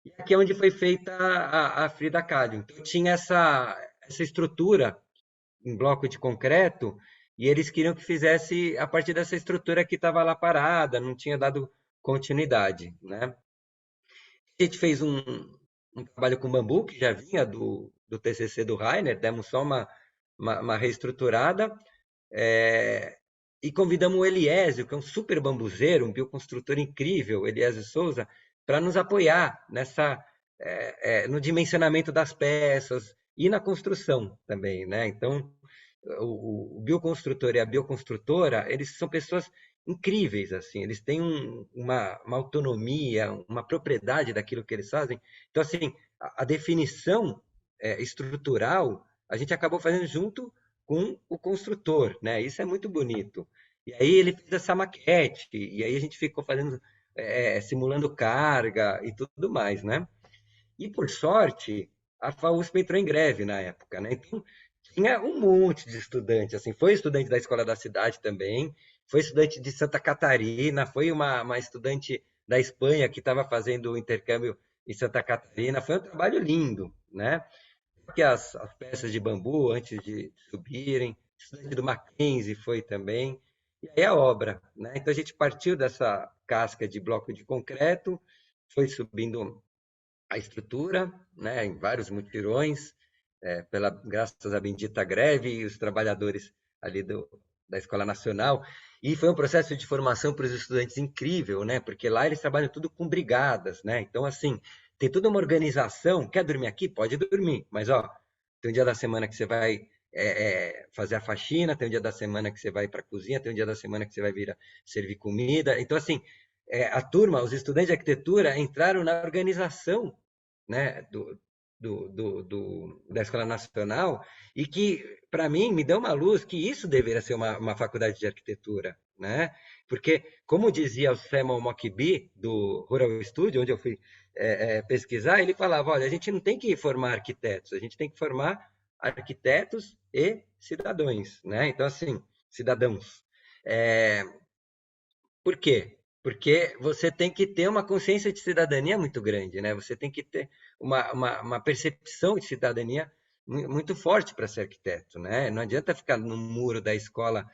[SPEAKER 3] E aqui é onde foi feita a Frida Kahlo. Então tinha essa estrutura em bloco de concreto e eles queriam que fizesse a partir dessa estrutura que estava lá parada, não tinha dado continuidade, né? A gente fez um trabalho com bambu, que já vinha do TCC do Rainer, demos só uma reestruturada, e convidamos o Eliésio, que é um super bambuzeiro, um bioconstrutor incrível, Eliésio Souza, para nos apoiar no dimensionamento das peças e na construção também, né? Então, o bioconstrutor e a bioconstrutora, eles são pessoas incríveis, assim, eles têm uma autonomia, uma propriedade daquilo que eles fazem. Então, assim, a definição estrutural, a gente acabou fazendo junto com o construtor, né? Isso é muito bonito. E aí ele fez essa maquete, e aí a gente ficou fazendo, simulando carga e tudo mais, né? E por sorte, a FAUSP entrou em greve na época, né? Então, tinha um monte de estudante, assim, foi estudante da Escola da Cidade também, foi estudante de Santa Catarina, foi uma estudante da Espanha que estava fazendo o intercâmbio em Santa Catarina, foi um trabalho lindo, né? Porque as peças de bambu, antes de subirem, estudante do Mackenzie foi também, e aí a obra, né? Então a gente partiu dessa casca de bloco de concreto, foi subindo a estrutura, né, em vários mutirões, graças à bendita greve e os trabalhadores ali da Escola Nacional. E foi um processo de formação para os estudantes incrível, né, porque lá eles trabalham tudo com brigadas, né? Então, assim, tem toda uma organização. Quer dormir aqui? Pode dormir, mas ó, tem um dia da semana que você vai fazer a faxina, tem um dia da semana que você vai para a cozinha, tem um dia da semana que você vai vir a servir comida. Então, assim, a turma, os estudantes de arquitetura entraram na organização, né, da Escola Nacional, e que, para mim, me deu uma luz que isso deveria ser uma faculdade de arquitetura, né? Porque, como dizia o Samuel Mockbee, do Rural Studio, onde eu fui pesquisar, ele falava, olha, a gente não tem que formar arquitetos, a gente tem que formar arquitetos e cidadãos, né? Então, assim, cidadãos. Por quê? Porque você tem que ter uma consciência de cidadania muito grande, né? Você tem que ter uma percepção de cidadania muito forte para ser arquiteto, né? Não adianta ficar no muro da escola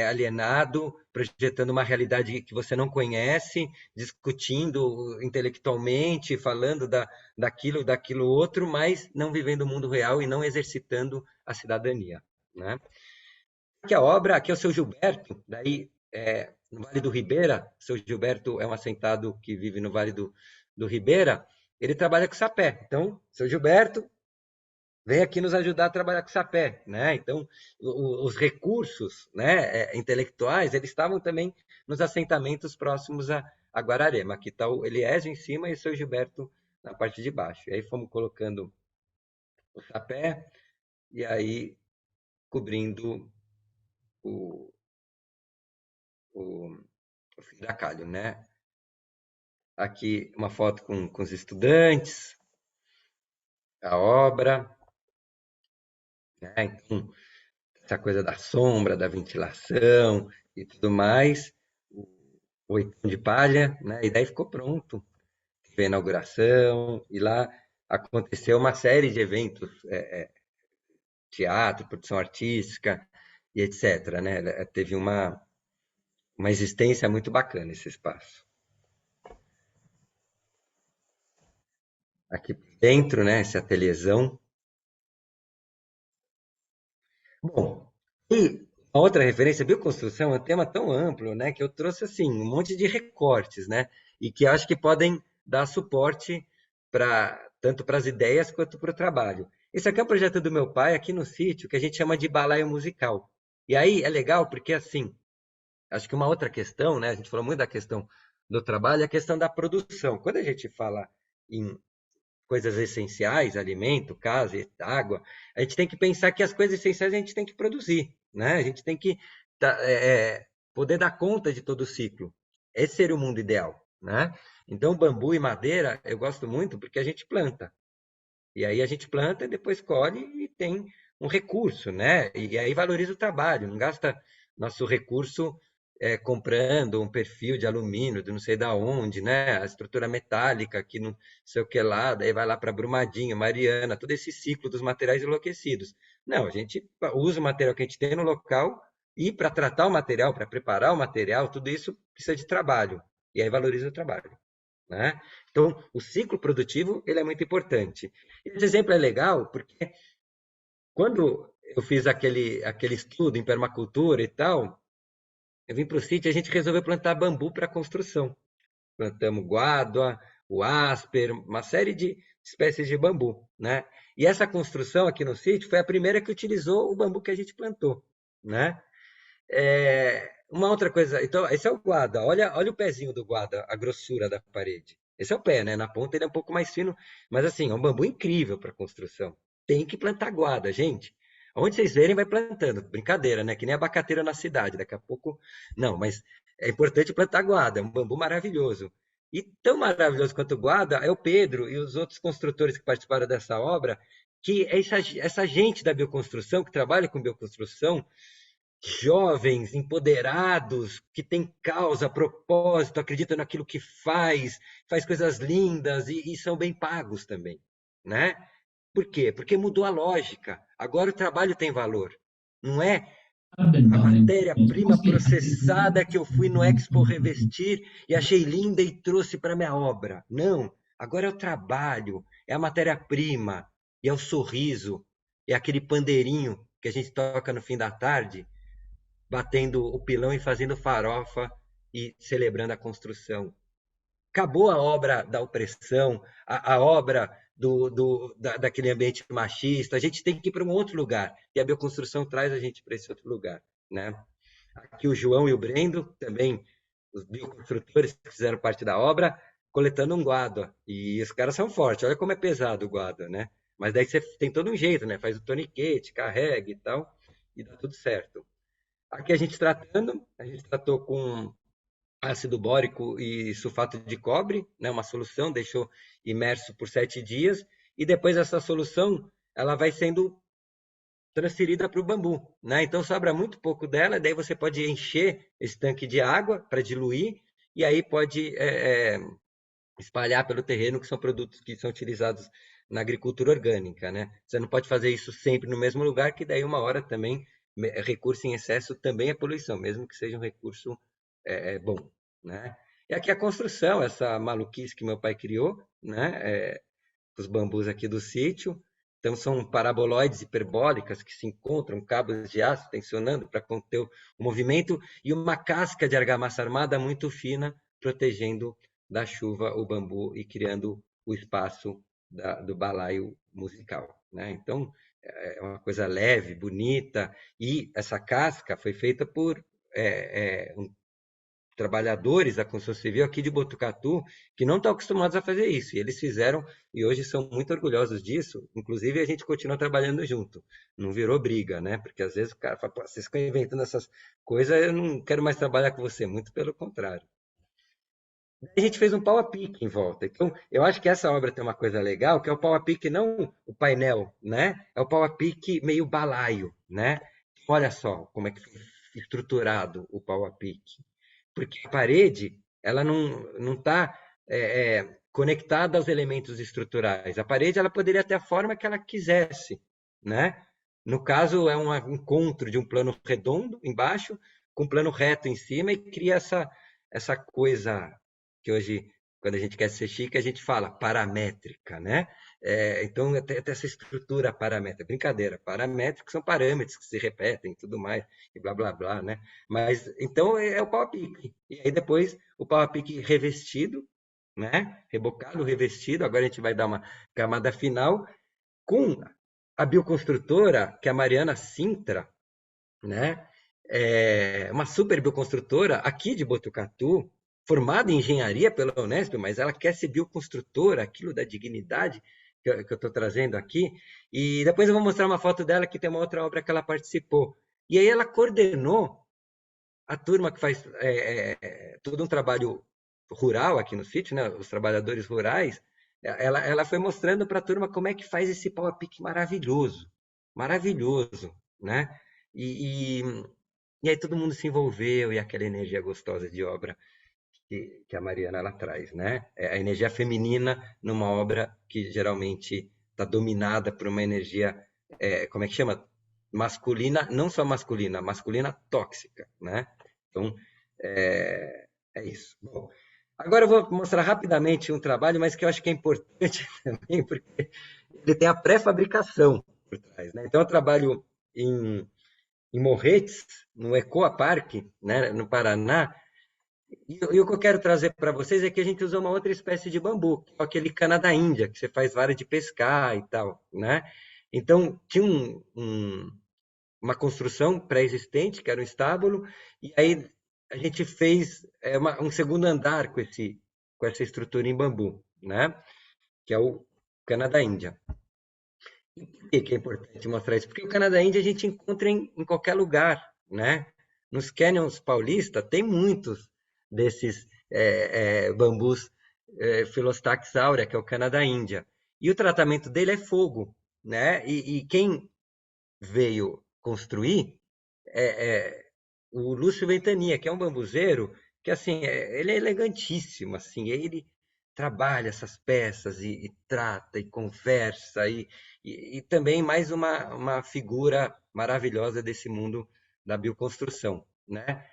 [SPEAKER 3] alienado, projetando uma realidade que você não conhece, discutindo intelectualmente, falando daquilo outro, mas não vivendo o mundo real e não exercitando a cidadania, né? Aqui a obra, aqui é o seu Gilberto, daí no Vale do Ribeira, o seu Gilberto é um assentado que vive no Vale do Ribeira, ele trabalha com sapé. Então, seu Gilberto, vem aqui nos ajudar a trabalhar com sapé, né? Então, os recursos, né, intelectuais, eles estavam também nos assentamentos próximos a Guararema. Aqui está o Eliésio em cima e o seu Gilberto na parte de baixo. E aí fomos colocando o sapé e aí cobrindo o, o, o fio da calho, né? Aqui uma foto com os estudantes, a obra, né? Então, essa coisa da sombra, da ventilação e tudo mais, o oitão de palha, né? E daí ficou pronto. Teve a inauguração, e lá aconteceu uma série de eventos, teatro, produção artística e etc, né? Teve uma existência muito bacana esse espaço. Aqui dentro, né, esse ateliêzão. Bom, e a outra referência, bioconstrução é um tema tão amplo, né, que eu trouxe assim um monte de recortes, né, e que acho que podem dar suporte para tanto para as ideias quanto para o trabalho. Esse aqui é um projeto do meu pai aqui no sítio que a gente chama de balaio musical. E aí é legal porque assim, acho que uma outra questão, né, a gente falou muito da questão do trabalho, é a questão da produção. Quando a gente fala em coisas essenciais, alimento, casa, água, a gente tem que pensar que as coisas essenciais a gente tem que produzir, né? A gente tem que poder dar conta de todo o ciclo. Esse seria o mundo ideal, né? Então, bambu e madeira eu gosto muito porque a gente planta. E aí a gente planta e depois colhe e tem um recurso, né? E aí valoriza o trabalho, não gasta nosso recurso comprando um perfil de alumínio, de não sei da onde, né? A estrutura metálica que não sei o que lá, daí vai lá para Brumadinho, Mariana, todo esse ciclo dos materiais enlouquecidos. Não, a gente usa o material que a gente tem no local e para tratar o material, para preparar o material, tudo isso precisa de trabalho. E aí valoriza o trabalho, né? Então, o ciclo produtivo ele é muito importante. Esse exemplo é legal porque quando eu fiz aquele estudo em permacultura e tal, eu vim para o sítio e a gente resolveu plantar bambu para construção. Plantamos guádua, o asper, uma série de espécies de bambu, né? E essa construção aqui no sítio foi a primeira que utilizou o bambu que a gente plantou, né? Uma outra coisa, então, esse é o guarda. Olha o pezinho do guarda, a grossura da parede. Esse é o pé, né? Na ponta ele é um pouco mais fino, mas assim, é um bambu incrível para construção. Tem que plantar guarda, gente. Onde vocês verem, vai plantando. Brincadeira, né? Que nem abacateira na cidade. Daqui a pouco. Não, mas é importante plantar guarda. É um bambu maravilhoso. E tão maravilhoso quanto o guarda é o Pedro e os outros construtores que participaram dessa obra, que é essa gente da bioconstrução, que trabalha com bioconstrução, jovens, empoderados, que têm causa, propósito, acreditam naquilo que faz coisas lindas e são bem pagos também, né? Por quê? Porque mudou a lógica. Agora o trabalho tem valor. Não é a matéria-prima processada que eu fui no Expo revestir e achei linda e trouxe para minha obra. Não. Agora é o trabalho, é a matéria-prima, e é o sorriso, é aquele pandeirinho que a gente toca no fim da tarde, batendo o pilão e fazendo farofa e celebrando a construção. Acabou a obra da opressão, a obra daquele ambiente machista. A gente tem que ir para um outro lugar. E a bioconstrução traz a gente para esse outro lugar, né? Aqui o João e o Brendo, também os bioconstrutores que fizeram parte da obra, coletando um guado. E os caras são fortes. Olha como é pesado o guado, né? Mas daí você tem todo um jeito, né? Faz o toniquete, carrega e tal, e dá tudo certo. Aqui a gente tratou com ácido bórico e sulfato de cobre, né? Uma solução, deixou imerso por 7 dias, e depois essa solução ela vai sendo transferida para o bambu, né? Então sobra muito pouco dela, daí você pode encher esse tanque de água para diluir, e aí pode espalhar pelo terreno, que são produtos que são utilizados na agricultura orgânica, né? Você não pode fazer isso sempre no mesmo lugar, que daí uma hora também recurso em excesso também é poluição, mesmo que seja um recurso bom, né? E aqui a construção, essa maluquice que meu pai criou, né? Os bambus aqui do sítio. Então, são paraboloides hiperbólicas que se encontram, cabos de aço tensionando para conter o movimento, e uma casca de argamassa armada muito fina, protegendo da chuva o bambu e criando o espaço do balaio musical, né? Então, é uma coisa leve, bonita, e essa casca foi feita por trabalhadores da construção civil aqui de Botucatu que não estão acostumados a fazer isso. E eles fizeram, e hoje são muito orgulhosos disso. Inclusive, a gente continua trabalhando junto. Não virou briga, né? Porque às vezes o cara fala, vocês ficam inventando essas coisas, eu não quero mais trabalhar com você. Muito pelo contrário. A gente fez um pau a pique em volta. Então, eu acho que essa obra tem uma coisa legal, que é o pau a pique, não o painel, né? É o pau a pique meio balaio, né? Olha só como é que foi estruturado o pau a pique. Porque a parede, ela não está conectada aos elementos estruturais. A parede, ela poderia ter a forma que ela quisesse, né? No caso, é um encontro de um plano redondo embaixo, com um plano reto em cima, e cria essa coisa que hoje, quando a gente quer ser chique, a gente fala paramétrica, né? Então, até essa estrutura paramétrica. Brincadeira, paramétricos são parâmetros que se repetem e tudo mais, e blá, blá, blá, né? Mas, então, é o pau a pique. E aí, depois, o pau a pique revestido, né? Rebocado, revestido. Agora a gente vai dar uma camada final com a bioconstrutora, que é a Mariana Sintra, né? Uma super bioconstrutora aqui de Botucatu, formada em engenharia pela Unesp, mas ela quer ser bioconstrutora, aquilo da dignidade que eu estou trazendo aqui. E depois eu vou mostrar uma foto dela, que tem uma outra obra que ela participou. E aí ela coordenou a turma que faz todo um trabalho rural aqui no sítio, né? Os trabalhadores rurais. Ela foi mostrando para a turma como é que faz esse pau a pique maravilhoso, maravilhoso, né? E aí todo mundo se envolveu, e aquela energia gostosa de obra que a Mariana ela traz, né? A energia feminina numa obra que geralmente está dominada por uma energia, como é que chama? Masculina, não só masculina, masculina tóxica, né? Então, é isso. Bom, agora eu vou mostrar rapidamente um trabalho, mas que eu acho que é importante também, porque ele tem a pré-fabricação por trás, né? Então, eu trabalho em Morretes, no Ecoa Park, né, no Paraná, e o que eu quero trazer para vocês é que a gente usa uma outra espécie de bambu, que é aquele cana da Índia, que você faz vara de pescar e tal, né? Então, tinha uma construção pré-existente, que era um estábulo, e aí a gente fez um segundo andar com essa estrutura em bambu, né? Que é o cana da Índia. E por que é importante mostrar isso? Porque o cana da Índia a gente encontra em qualquer lugar, né? Nos canyons paulistas tem muitos desses bambus Filostax aurea, que é o cana da Índia. E o tratamento dele é fogo, né? E quem veio construir o Lúcio Ventania, que é um bambuzeiro que assim ele é elegantíssimo, assim, ele trabalha essas peças e trata e conversa e também mais uma figura maravilhosa desse mundo da bioconstrução, né?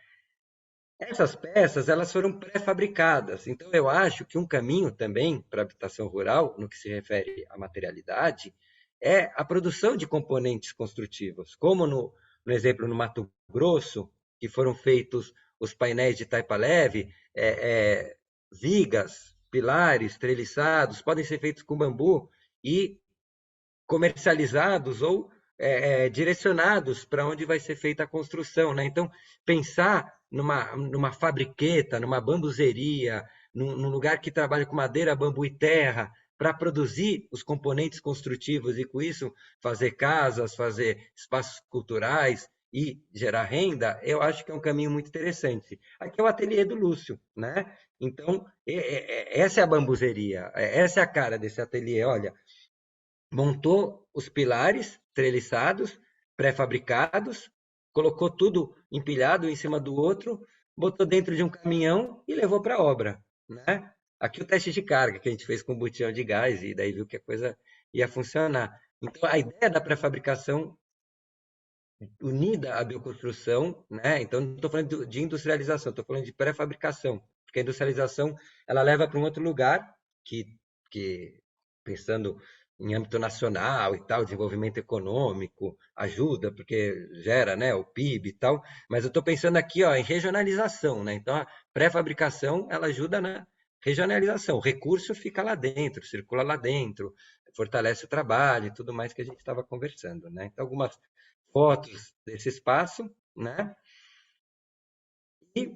[SPEAKER 3] Essas peças elas foram pré-fabricadas, então eu acho que um caminho também para a habitação rural, no que se refere à materialidade, é a produção de componentes construtivos, como no exemplo no Mato Grosso, que foram feitos os painéis de taipa leve, vigas, pilares, treliçados, podem ser feitos com bambu e comercializados ou direcionados para onde vai ser feita a construção, né? Então, pensar numa fabriqueta, numa bambuzeria, num lugar que trabalha com madeira, bambu e terra, para produzir os componentes construtivos e, com isso, fazer casas, fazer espaços culturais e gerar renda, eu acho que é um caminho muito interessante. Aqui é o ateliê do Lúcio, né? Então, essa é a bambuzeria, essa é a cara desse ateliê. Olha, montou os pilares treliçados, pré-fabricados, colocou tudo empilhado em cima do outro, botou dentro de um caminhão e levou para a obra, né? Aqui o teste de carga que a gente fez com o botijão de gás e daí viu que a coisa ia funcionar. Então, a ideia da pré-fabricação unida à bioconstrução, né? Então, não estou falando de industrialização, estou falando de pré-fabricação, porque a industrialização ela leva para um outro lugar que pensando em âmbito nacional e tal, desenvolvimento econômico, ajuda, porque gera, né, o PIB e tal, mas eu estou pensando aqui, ó, em regionalização, né? Então, a pré-fabricação, ela ajuda na regionalização, o recurso fica lá dentro, circula lá dentro, fortalece o trabalho e tudo mais que a gente estava conversando, né? Então, algumas fotos desse espaço, né? E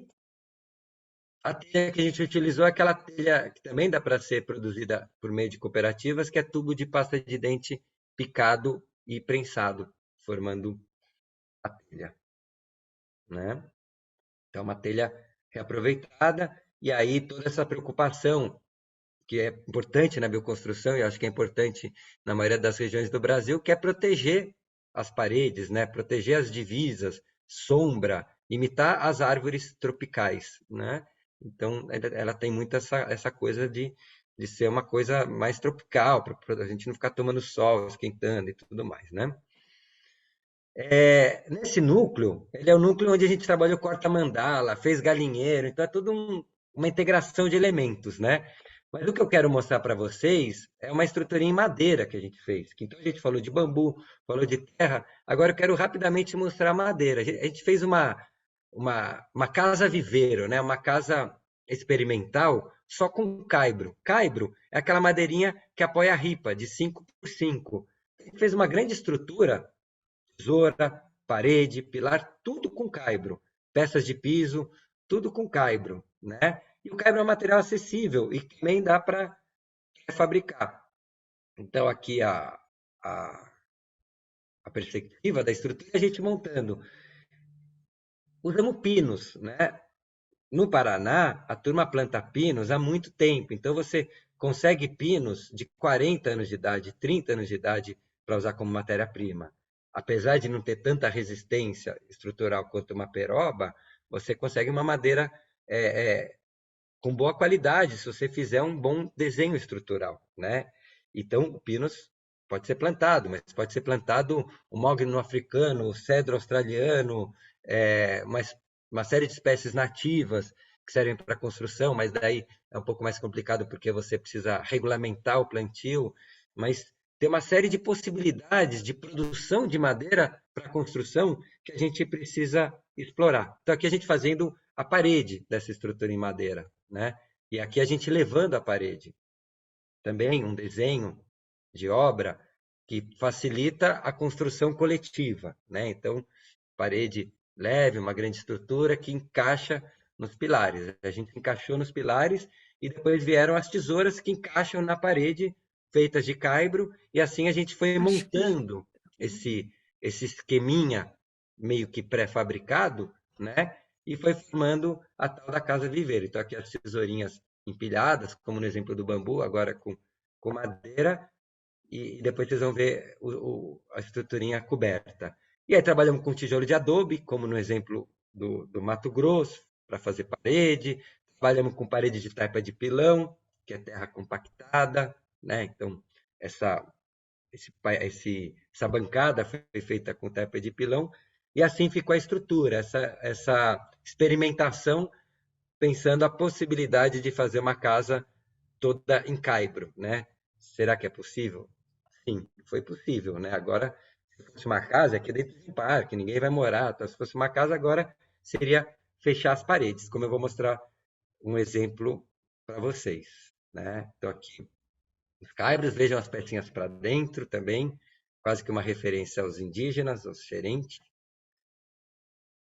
[SPEAKER 3] a telha que a gente utilizou é aquela telha que também dá para ser produzida por meio de cooperativas, que é tubo de pasta de dente picado e prensado, formando a telha, né? Então, uma telha reaproveitada, e aí toda essa preocupação que é importante na bioconstrução, e acho que é importante na maioria das regiões do Brasil, que é proteger as paredes, né? Proteger as divisas, sombra, imitar as árvores tropicais, né? Então, ela tem muito essa coisa de ser uma coisa mais tropical, para a gente não ficar tomando sol, esquentando e tudo mais, né? Nesse núcleo, ele é o núcleo onde a gente trabalhou corta-mandala, fez galinheiro, então é tudo uma integração de elementos, né? Mas o que eu quero mostrar para vocês é uma estruturinha em madeira que a gente fez. Então a gente falou de bambu, falou de terra, agora eu quero rapidamente mostrar a madeira. A gente fez uma casa viveiro, né? Uma casa experimental só com caibro. Caibro é aquela madeirinha que apoia a ripa, de 5 por 5. A gente fez uma grande estrutura, tesoura, parede, pilar, tudo com caibro. Peças de piso, tudo com caibro, né? E o caibro é um material acessível e também dá para fabricar. Então, aqui a, a perspectiva da estrutura, a gente montando. Usamos pinos, né? No Paraná, a turma planta pinos há muito tempo, então você consegue pinos de 40 anos de idade, 30 anos de idade para usar como matéria-prima. Apesar de não ter tanta resistência estrutural quanto uma peroba, você consegue uma madeira com boa qualidade se você fizer um bom desenho estrutural, né? Então, o pinus pode ser plantado, mas pode ser plantado o mogno africano, o cedro australiano, uma série de espécies nativas que servem para construção, mas daí é um pouco mais complicado porque você precisa regulamentar o plantio, mas tem uma série de possibilidades de produção de madeira para construção que a gente precisa explorar. Então, aqui a gente fazendo a parede dessa estrutura em madeira, né? E aqui a gente levando a parede. Também um desenho de obra que facilita a construção coletiva, né? Então, parede leve, uma grande estrutura que encaixa nos pilares. A gente encaixou nos pilares e depois vieram as tesouras que encaixam na parede, feitas de caibro, e assim a gente foi montando esse esqueminha meio que pré-fabricado, né? E foi formando a tal da casa viveiro. Então, aqui as tesourinhas empilhadas, como no exemplo do bambu, agora com madeira, e depois vocês vão ver a estruturinha coberta. E aí trabalhamos com tijolo de adobe, como no exemplo do Mato Grosso, para fazer parede. Trabalhamos com parede de taipa de pilão, que é terra compactada, né? Então, essa bancada foi feita com taipa de pilão, e assim ficou a estrutura, essa experimentação, pensando a possibilidade de fazer uma casa toda em caibro, né? Será que é possível? Sim, foi possível, né? Agora, se fosse uma casa, é aqui dentro de um parque, ninguém vai morar. Então, se fosse uma casa, agora seria fechar as paredes, como eu vou mostrar um exemplo para vocês, né? Então, aqui, os caibros, vejam as pecinhas para dentro também, quase que uma referência aos indígenas, aos xerentes.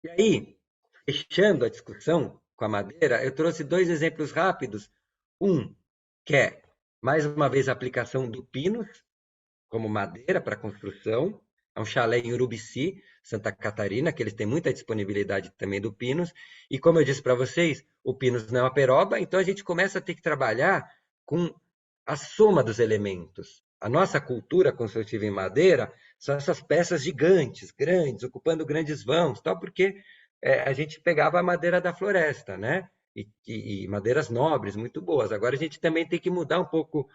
[SPEAKER 3] E aí, fechando a discussão com a madeira, eu trouxe dois exemplos rápidos. Um, que é Mais uma vez, a aplicação do pinus como madeira para construção. É um chalé em Urubici, Santa Catarina, que eles têm muita disponibilidade também do pinus. E como eu disse para vocês, o pinus não é uma peroba, então a gente começa a ter que trabalhar com a soma dos elementos. A nossa cultura construtiva em madeira são essas peças gigantes, grandes, ocupando grandes vãos, tal, porque a gente pegava a madeira da floresta, né? E madeiras nobres, muito boas. Agora a gente também tem que mudar um pouco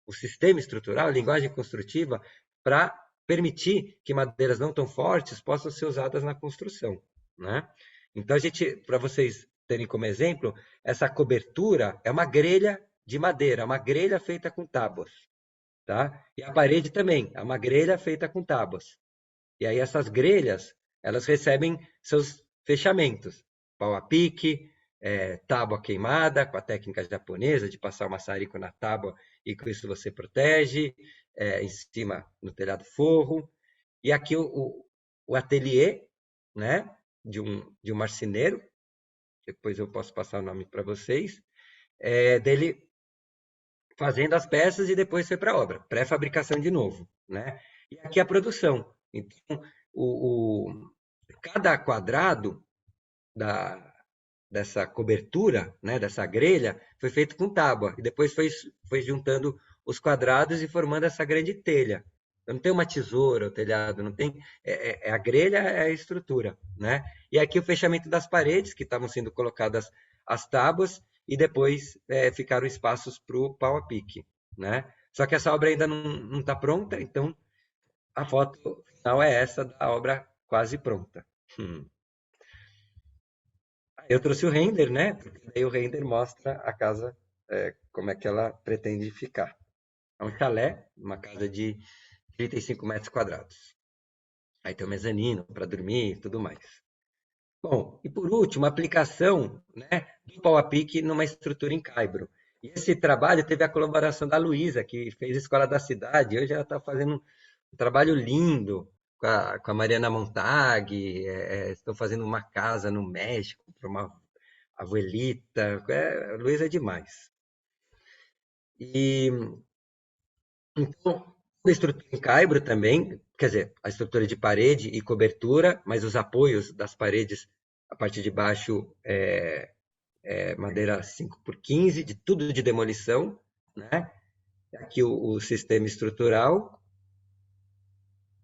[SPEAKER 3] o sistema estrutural, a linguagem construtiva, para permitir que madeiras não tão fortes possam ser usadas na construção, né? Então, para vocês terem como exemplo, essa cobertura é uma grelha de madeira, uma grelha feita com tábuas, tá? E a parede também é uma grelha feita com tábuas. E aí essas grelhas, elas recebem seus fechamentos, pau a pique, tábua queimada, com a técnica japonesa de passar o maçarico na tábua e com isso você protege, em cima no telhado forro. E aqui o ateliê, né, de um marceneiro, depois eu posso passar o nome para vocês, dele fazendo as peças e depois foi para a obra, pré-fabricação de novo, né? E aqui a produção. Então, cada quadrado dessa cobertura, né, dessa grelha, foi feito com tábua. E depois foi juntando os quadrados e formando essa grande telha. Não tem uma tesoura, o telhado, não tem. A grelha é a estrutura, né? E aqui o fechamento das paredes, que estavam sendo colocadas as tábuas, e depois ficaram espaços para o pau a pique, né? Só que essa obra ainda não está pronta, então a foto final é essa da obra quase pronta. Eu trouxe o render, né? Porque daí o render mostra a casa, como é que ela pretende ficar. É um chalé, uma casa de 35 metros quadrados. Aí tem o mezanino para dormir e tudo mais. Bom, e por último, a aplicação, né, do pau a pique numa estrutura em caibro. E esse trabalho teve a colaboração da Luísa, que fez a Escola da Cidade. Hoje ela está fazendo um trabalho lindo com a Mariana Montag. Estão fazendo uma casa no México para uma abuelita. A Luísa é demais. E então, a estrutura em caibro também, quer dizer, a estrutura de parede e cobertura, mas os apoios das paredes, a parte de baixo madeira 5x15, de tudo de demolição, né? Aqui o sistema estrutural,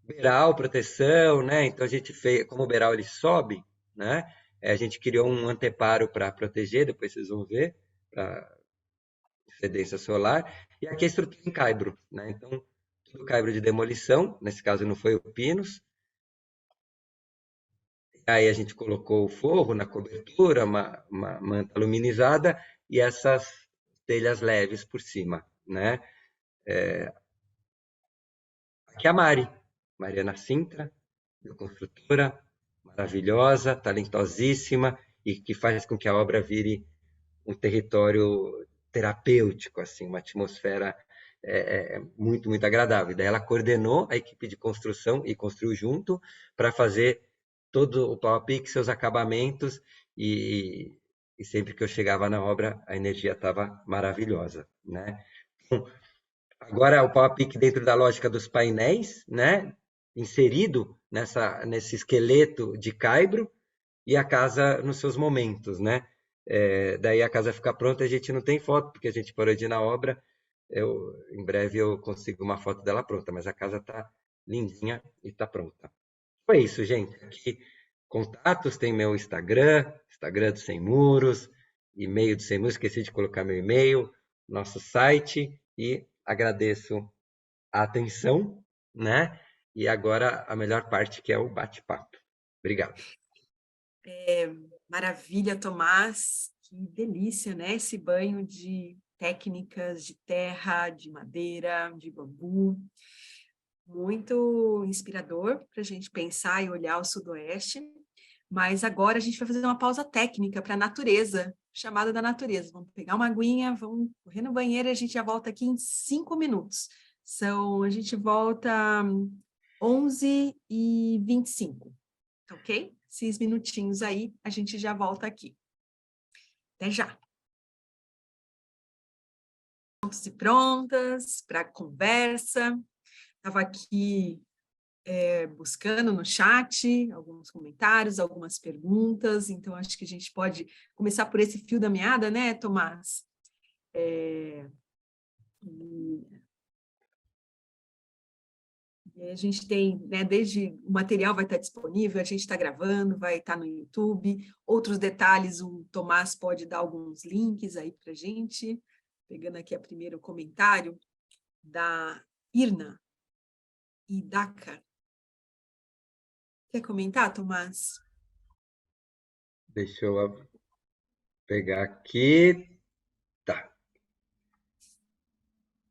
[SPEAKER 3] beiral, proteção, né? Então a gente fez, como o beiral ele sobe, né? A gente criou um anteparo para proteger, depois vocês vão ver, para incidência solar, e aqui a estrutura em caibro, né? Então, tudo caibro de demolição, nesse caso não foi o pinos. Aí a gente colocou o forro na cobertura, uma manta aluminizada e essas telhas leves por cima, né? Aqui é a Mari, Mariana Sintra, construtora, maravilhosa, talentosíssima e que faz com que a obra vire um território terapêutico, assim, uma atmosfera muito, muito agradável. Daí ela coordenou a equipe de construção e construiu junto para fazer todo o pau a pique, seus acabamentos e sempre que eu chegava na obra a energia estava maravilhosa, né? Então, agora o pau a pique dentro da lógica dos painéis, né? Inserido nesse esqueleto de caibro e a casa nos seus momentos, né? Daí a casa fica pronta, a gente não tem foto, porque a gente parou de ir na obra. Em breve eu consigo uma foto dela pronta, mas a casa está lindinha e está pronta. Foi isso, gente. Aqui, contatos, tem meu Instagram, Instagram do Sem Muros, e-mail do Sem Muros, esqueci de colocar meu e-mail, nosso site, e agradeço a atenção, né? E agora a melhor parte, que é o bate-papo. Obrigado.
[SPEAKER 1] Maravilha, Tomás. Que delícia, né? Esse banho de técnicas de terra, de madeira, de bambu. Muito inspirador para a gente pensar e olhar o Sudoeste. Mas agora a gente vai fazer uma pausa técnica para a natureza, chamada da natureza. Vamos pegar uma aguinha, vamos correr no banheiro e a gente já volta aqui em 5 minutos. A gente volta 11h25, ok? 6 minutinhos aí, a gente já volta aqui. Até já! prontos e prontas para a conversa. Estava aqui buscando no chat alguns comentários, algumas perguntas, então acho que a gente pode começar por esse fio da meada, né, Tomás? A gente tem, né, desde o material vai estar disponível, a gente está gravando, vai estar no YouTube. Outros detalhes, o Tomás pode dar alguns links aí para a gente. Pegando aqui o primeiro comentário da Irna Idaka. Quer comentar, Tomás?
[SPEAKER 3] Deixa eu pegar aqui. Tá.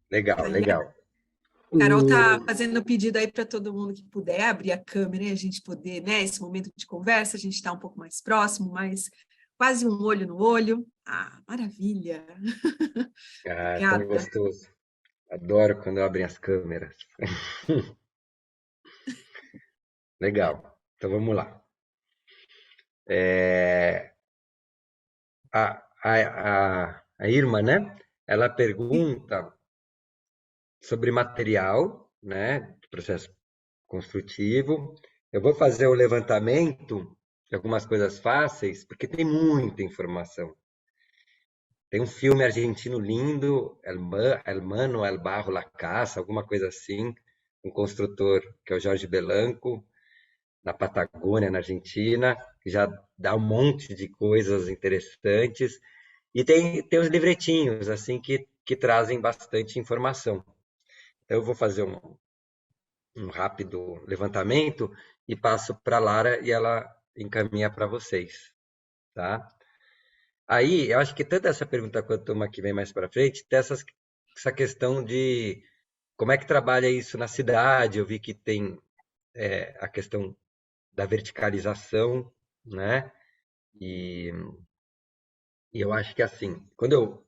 [SPEAKER 3] Legal, legal.
[SPEAKER 1] Carol está fazendo pedido aí para todo mundo que puder abrir a câmera e a gente poder, né, esse momento de conversa, a gente está um pouco mais próximo, mas quase um olho no olho. Ah, maravilha!
[SPEAKER 3] Tão gostoso. Adoro quando abrem as câmeras. Legal. Então vamos lá. A Irma, né? Ela pergunta sobre material, né? Processo construtivo. Eu vou fazer o levantamento de algumas coisas fáceis, porque tem muita informação. Tem um filme argentino lindo, El Mano, El Barro, La Casa, alguma coisa assim, um construtor que é o Jorge Belanco, na Patagônia, na Argentina, que já dá um monte de coisas interessantes. E tem os livretinhos, assim, que trazem bastante informação. Então, eu vou fazer um rápido levantamento e passo para a Lara e ela encaminha para vocês, tá? Aí, eu acho que tanto essa pergunta quanto uma que vem mais para frente, tem essa questão de como é que trabalha isso na cidade. Eu vi que tem a questão da verticalização, né? E eu acho que assim, quando eu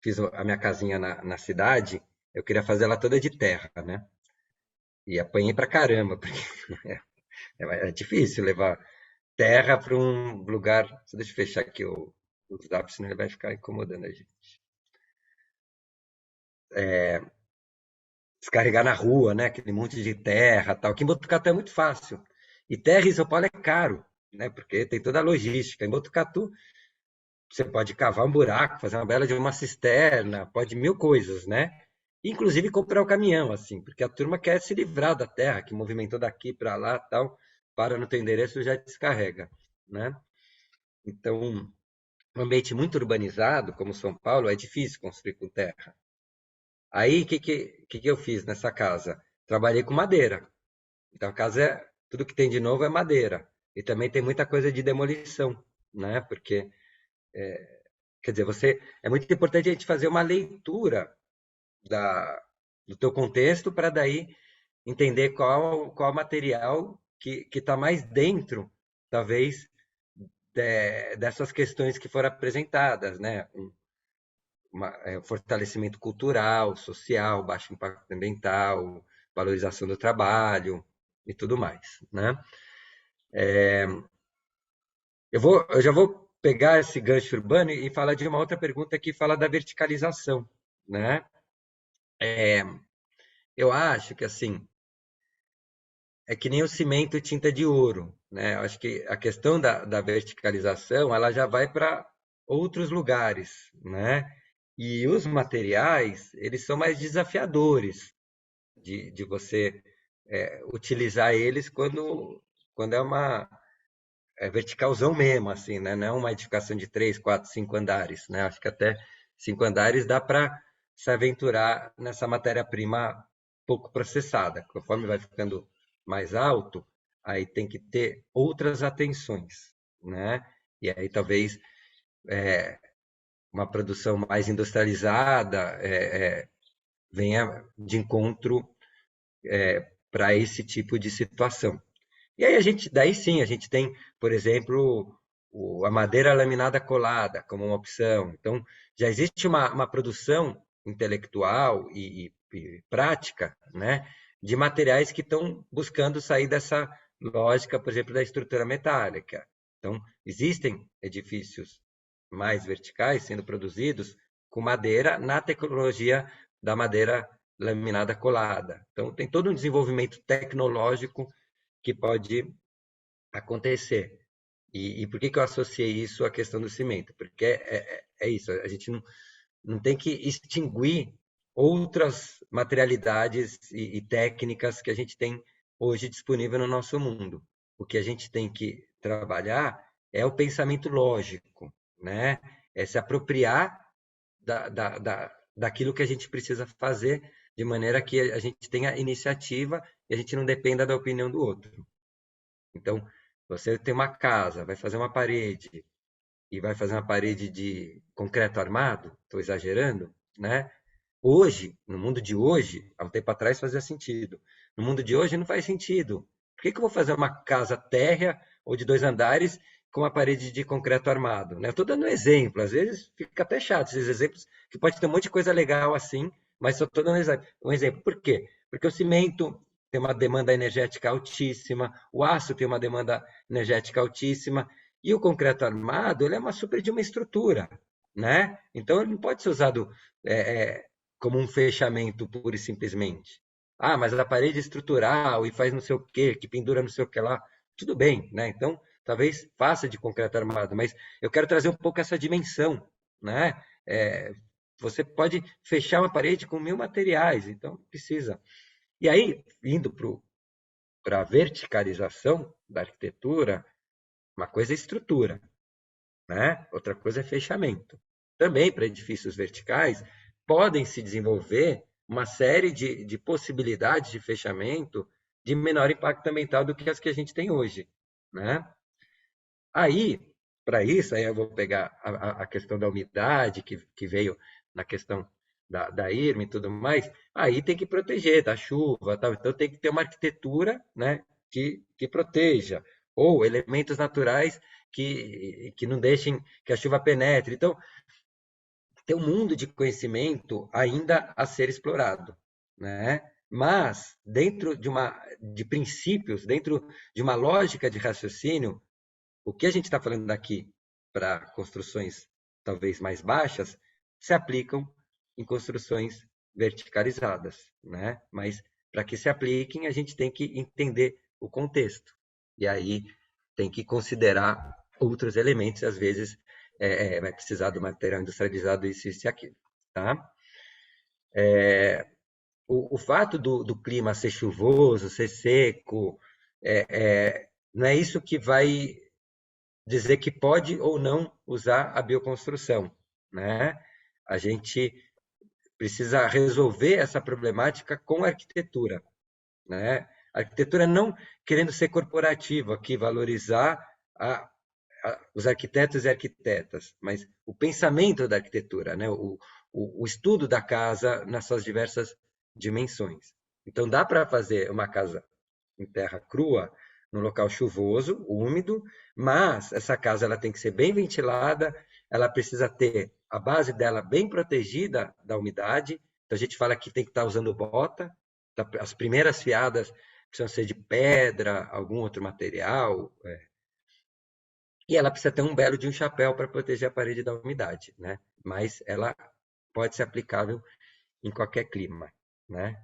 [SPEAKER 3] fiz a minha casinha na cidade, eu queria fazer ela toda de terra, né? E apanhei pra caramba, porque é difícil levar terra para um lugar. Só deixa eu fechar aqui o zap, senão ele vai ficar incomodando a gente. Descarregar na rua, né? Aquele monte de terra, tal. Aqui em Botucatu é muito fácil. E terra em São Paulo é caro, né? Porque tem toda a logística. Em Botucatu, você pode cavar um buraco, fazer uma bela de uma cisterna, pode mil coisas, né? Inclusive comprar o caminhão, assim, porque a turma quer se livrar da terra, que movimentou daqui para lá, tal, para no teu endereço já descarrega, né? Então, um ambiente muito urbanizado, como São Paulo, é difícil construir com terra. Aí, o que eu fiz nessa casa? Trabalhei com madeira. Então, a casa tudo que tem de novo é madeira. E também tem muita coisa de demolição, né? Porque quer dizer, é muito importante a gente fazer uma leitura do teu contexto para daí entender qual material que está mais dentro, talvez, dessas questões que foram apresentadas, né? Fortalecimento cultural, social, baixo impacto ambiental, valorização do trabalho e tudo mais, né? Eu já vou pegar esse gancho urbano e falar de uma outra pergunta que fala da verticalização, né? Eu acho que assim é que nem o cimento e tinta de ouro, né? Eu acho que a questão da verticalização ela já vai para outros lugares, né? E os materiais eles são mais desafiadores de você utilizar eles quando é uma verticalzão mesmo, assim, né? Não é uma edificação de 3, 4, 5 andares, né? Acho que até 5 andares dá para se aventurar nessa matéria-prima pouco processada. Conforme vai ficando mais alto, aí tem que ter outras atenções, né? E aí talvez uma produção mais industrializada venha de encontro para esse tipo de situação. E aí daí sim, a gente tem, por exemplo, a madeira laminada colada como uma opção. Então, já existe uma produção intelectual e prática, né, de materiais que estão buscando sair dessa lógica, por exemplo, da estrutura metálica. Então, existem edifícios mais verticais sendo produzidos com madeira na tecnologia da madeira laminada colada. Então, tem todo um desenvolvimento tecnológico que pode acontecer. E por que eu associei isso à questão do cimento? Porque é isso, a gente não tem que extinguir outras materialidades e técnicas que a gente tem hoje disponível no nosso mundo. O que a gente tem que trabalhar é o pensamento lógico, né? É se apropriar daquilo que a gente precisa fazer de maneira que a gente tenha iniciativa e a gente não dependa da opinião do outro. Então, você tem uma casa, vai fazer uma parede e vai fazer uma parede de concreto armado, estou exagerando, né? Hoje, no mundo de hoje, há um tempo atrás fazia sentido. No mundo de hoje não faz sentido. Por que eu vou fazer uma casa térrea ou de 2 andares com uma parede de concreto armado? Né? Eu estou dando um exemplo, às vezes fica até chato esses exemplos, que pode ter um monte de coisa legal assim, mas só estou dando um exemplo. Por quê? Porque o cimento tem uma demanda energética altíssima, o aço tem uma demanda energética altíssima, e o concreto armado ele é uma super de uma estrutura, né? Então ele não pode ser usado como um fechamento pura e simplesmente. Ah, mas a parede estrutural e faz não sei o quê, que pendura não sei o que lá. Tudo bem, né? Então, talvez faça de concreto armado, mas eu quero trazer um pouco essa dimensão, né? Você pode fechar uma parede com 1000 materiais, então precisa. E aí, indo para a verticalização da arquitetura, uma coisa é estrutura, né? Outra coisa é fechamento. Também para edifícios verticais, podem se desenvolver uma série de possibilidades de fechamento de menor impacto ambiental do que as que a gente tem hoje, né? Aí, para isso, aí eu vou pegar a questão da umidade que veio na questão da IRMA e tudo mais, aí tem que proteger da chuva, tal. Então tem que ter uma arquitetura, né, que proteja, ou elementos naturais que não deixem que a chuva penetre. Então, tem um mundo de conhecimento ainda a ser explorado, né? Mas dentro de princípios, dentro de uma lógica de raciocínio, o que a gente está falando aqui para construções talvez mais baixas se aplicam em construções verticalizadas, né? Mas para que se apliquem, a gente tem que entender o contexto. E aí tem que considerar outros elementos, às vezes vai precisar do material industrializado, isso e aquilo, tá? O fato do clima ser chuvoso, ser seco, não é isso que vai dizer que pode ou não usar a bioconstrução, né? A gente precisa resolver essa problemática com a arquitetura, né? A arquitetura não querendo ser corporativa aqui, valorizar os arquitetos e arquitetas, mas o pensamento da arquitetura, né? O estudo da casa nas suas diversas dimensões. Então, dá para fazer uma casa em terra crua, no local chuvoso, úmido, mas essa casa ela tem que ser bem ventilada, ela precisa ter a base dela bem protegida da umidade. Então, a gente fala que tem que estar usando bota, as primeiras fiadas precisam ser de pedra, algum outro material, e ela precisa ter um belo de um chapéu para proteger a parede da umidade, né? Mas ela pode ser aplicável em qualquer clima, né?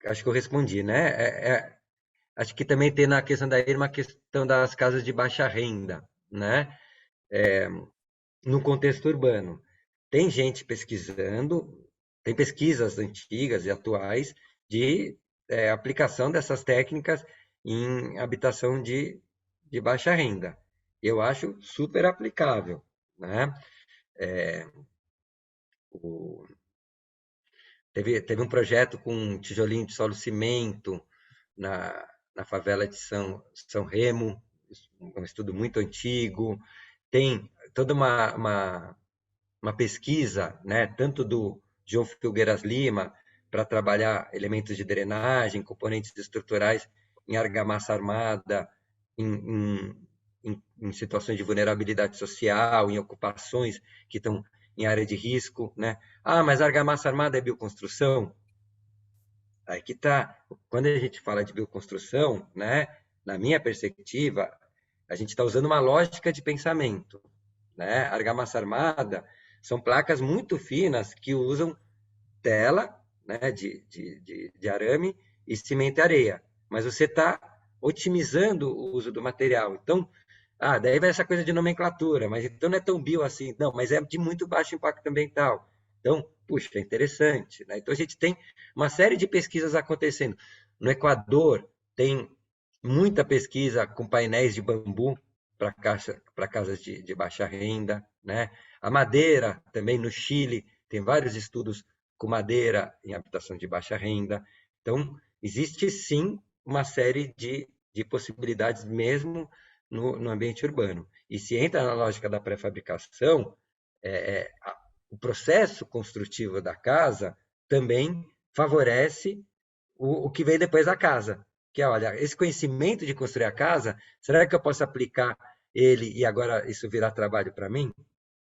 [SPEAKER 3] Acho que eu respondi, né? Acho que também tem na questão da IRMA a questão das casas de baixa renda, né? No contexto urbano. Tem gente pesquisando, tem pesquisas antigas e atuais de aplicação dessas técnicas em habitação de baixa renda. Eu acho super aplicável, né? Teve um projeto com tijolinho de solo cimento na favela de São Remo, um estudo muito antigo. Tem toda uma pesquisa, né, tanto do João Filgueiras Lima, para trabalhar elementos de drenagem, componentes estruturais em argamassa armada, em situações de vulnerabilidade social, em ocupações que estão em área de risco, né? Ah, mas a argamassa armada é bioconstrução? Aí que tá. Quando a gente fala de bioconstrução, né, na minha perspectiva, A gente está usando uma lógica de pensamento, né? Argamassa armada são placas muito finas que usam tela, né, de arame e cimento e areia. Mas você está otimizando o uso do material. Então, daí vai essa coisa de nomenclatura, mas então não é tão bio assim. Não, mas é de muito baixo impacto ambiental. Então, puxa, é interessante, né? Então, a gente tem uma série de pesquisas acontecendo. No Equador, tem muita pesquisa com painéis de bambu para casas de baixa renda, né? A madeira, também no Chile, tem vários estudos com madeira em habitação de baixa renda. Então, existe sim uma série de possibilidades mesmo no ambiente urbano. E se entra na lógica da pré-fabricação, o processo construtivo da casa também favorece o que vem depois da casa. Que é, olha, esse conhecimento de construir a casa, será que eu posso aplicar ele e agora isso virar trabalho para mim?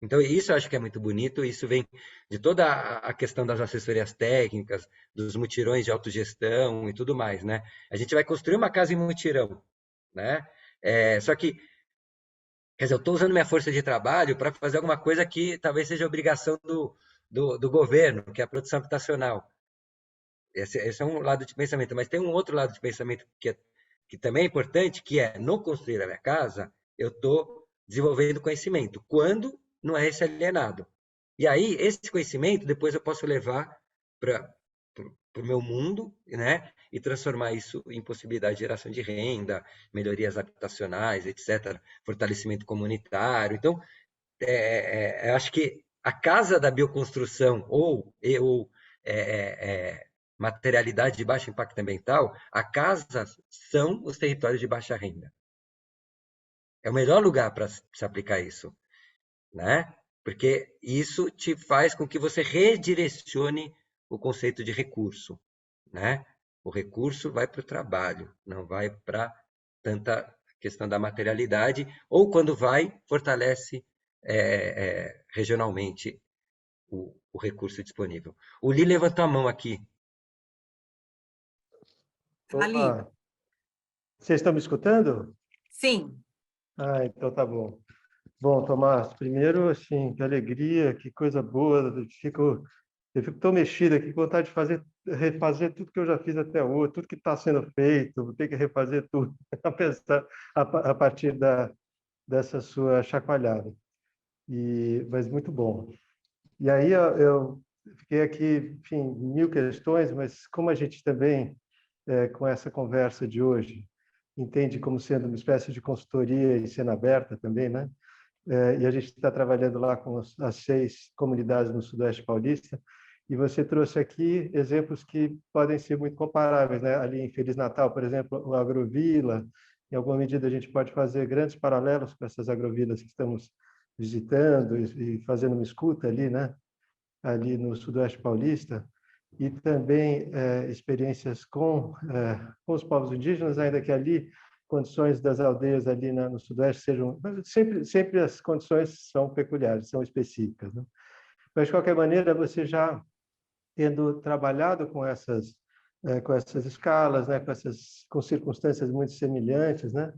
[SPEAKER 3] Então, isso eu acho que é muito bonito, isso vem de toda a questão das assessorias técnicas, dos mutirões de autogestão e tudo mais, né? A gente vai construir uma casa em mutirão, né? Só que, quer dizer, eu estou usando minha força de trabalho para fazer alguma coisa que talvez seja obrigação do governo, que é a produção habitacional. Esse é um lado de pensamento, mas tem um outro lado de pensamento que também é importante, que é, no construir a minha casa, eu estou desenvolvendo conhecimento, quando não é esse alienado. E aí, esse conhecimento, depois eu posso levar para o meu mundo, né? E transformar isso em possibilidade de geração de renda, melhorias habitacionais, etc., fortalecimento comunitário. Então, eu acho que a casa da bioconstrução ou materialidade de baixo impacto ambiental, a casa são os territórios de baixa renda. É o melhor lugar para se aplicar isso, né? Porque isso te faz com que você redirecione o conceito de recurso, né? O recurso vai para o trabalho, não vai para tanta questão da materialidade, ou quando vai, fortalece regionalmente o recurso disponível. O Li levantou a mão aqui.
[SPEAKER 1] Ali,
[SPEAKER 4] Opa, vocês estão me escutando?
[SPEAKER 1] sim.
[SPEAKER 4] Então tá bom. Bom, Tomás, primeiro, assim, que alegria, que coisa boa. Eu fico tão mexido aqui, com vontade de refazer tudo que eu já fiz até hoje, tudo que está sendo feito, vou ter que refazer tudo, a partir dessa sua chacoalhada. Mas muito bom. E aí eu fiquei aqui, enfim, mil questões, mas como a gente também, com essa conversa de hoje, entende como sendo uma espécie de consultoria e cena aberta também, né? E a gente está trabalhando lá com as 6 comunidades no Sudoeste Paulista, e você trouxe aqui exemplos que podem ser muito comparáveis, né? Ali em Feliz Natal, por exemplo, o Agrovila, em alguma medida a gente pode fazer grandes paralelos com essas agrovilas que estamos visitando e fazendo uma escuta ali, né? Ali no Sudoeste Paulista, e também experiências com os povos indígenas, ainda que ali condições das aldeias ali no Sudoeste sejam sempre as condições são peculiares, são específicas, né? Mas de qualquer maneira, você já tendo trabalhado com essas escalas, né, com circunstâncias muito semelhantes, né?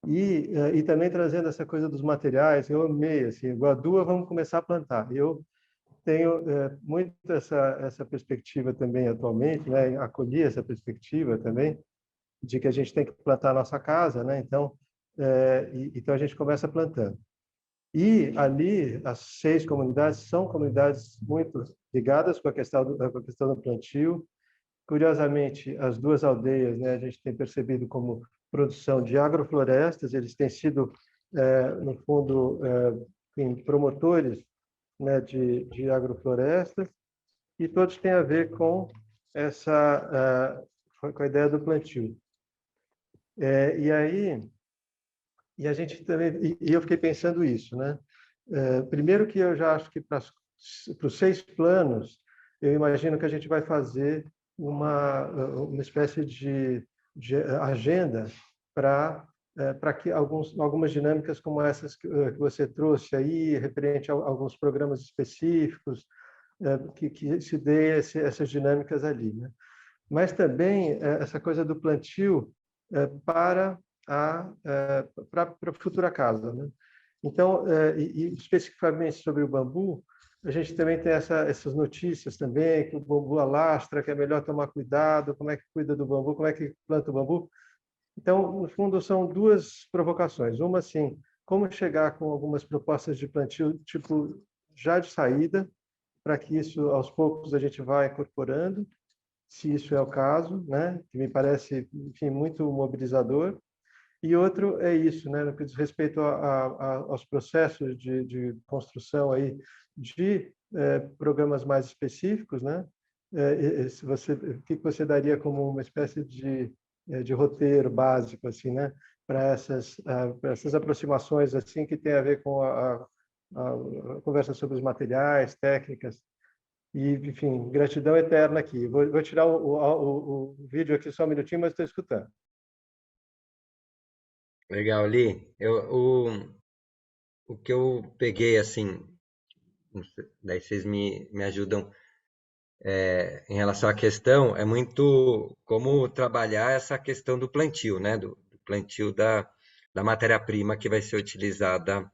[SPEAKER 4] E também trazendo essa coisa dos materiais, eu amei assim, Guadua, vamos começar a plantar. Eu tenho muito essa perspectiva também atualmente, né? Acolhi essa perspectiva também de que a gente tem que plantar a nossa casa, né? Então, então a gente começa plantando. E ali as 6 comunidades são comunidades muito ligadas com a questão do plantio. Curiosamente, as 2 aldeias, né? A gente tem percebido como produção de agroflorestas, eles têm sido, no fundo, promotores, né, de agroflorestas, e todos têm a ver com com a ideia do plantio. E aí, a gente também, e eu fiquei pensando isso, né? Primeiro que eu já acho que para os 6 planos, eu imagino que a gente vai fazer uma espécie de agenda para que algumas dinâmicas como essas que você trouxe aí, referente a alguns programas específicos, que se dê essas dinâmicas ali, né? Mas também essa coisa do plantio para para a futura casa, né? Então, e especificamente sobre o bambu, a gente também tem essas notícias também, que o bambu alastra, que é melhor tomar cuidado, como é que cuida do bambu, como é que planta o bambu. Então, no fundo, são duas provocações. Uma, assim, como chegar com algumas propostas de plantio, tipo, já de saída, para que isso, aos poucos, a gente vá incorporando, se isso é o caso, né? Que me parece, enfim, muito mobilizador. E outro é isso, né, no que diz respeito aos processos de construção aí de programas mais específicos, né? Se você, o que você daria como uma espécie de roteiro básico, assim, né, para essas aproximações assim que tem a ver com a conversa sobre os materiais, técnicas e, enfim, gratidão eterna aqui. Vou tirar o vídeo aqui só um minutinho, mas estou escutando.
[SPEAKER 3] Legal, Li. O que eu peguei, assim, daí vocês me ajudam em relação à questão, é muito como trabalhar essa questão do plantio, né? Do plantio da matéria-prima que vai ser utilizada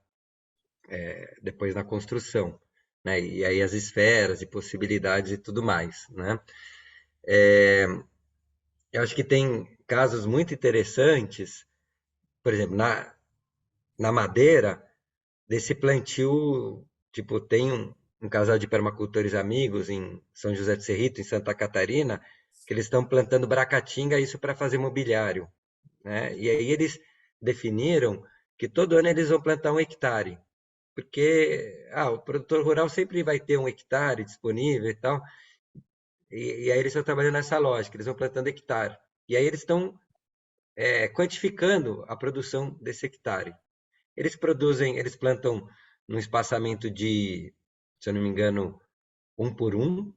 [SPEAKER 3] depois na construção, né? E aí as esferas e possibilidades e tudo mais, né? Eu acho que tem casos muito interessantes, por exemplo, na madeira, desse plantio, tipo, tem um casal de permacultores amigos em São José do Cerrito, em Santa Catarina, que eles estão plantando bracatinga, isso para fazer mobiliário, né? E aí eles definiram que todo ano eles vão plantar 1 hectare, porque o produtor rural sempre vai ter 1 hectare disponível e tal, e aí eles estão trabalhando nessa lógica, eles vão plantando hectare. E aí eles estão quantificando a produção desse hectare. Eles plantam num espaçamento de, se eu não me engano, 1 por 1,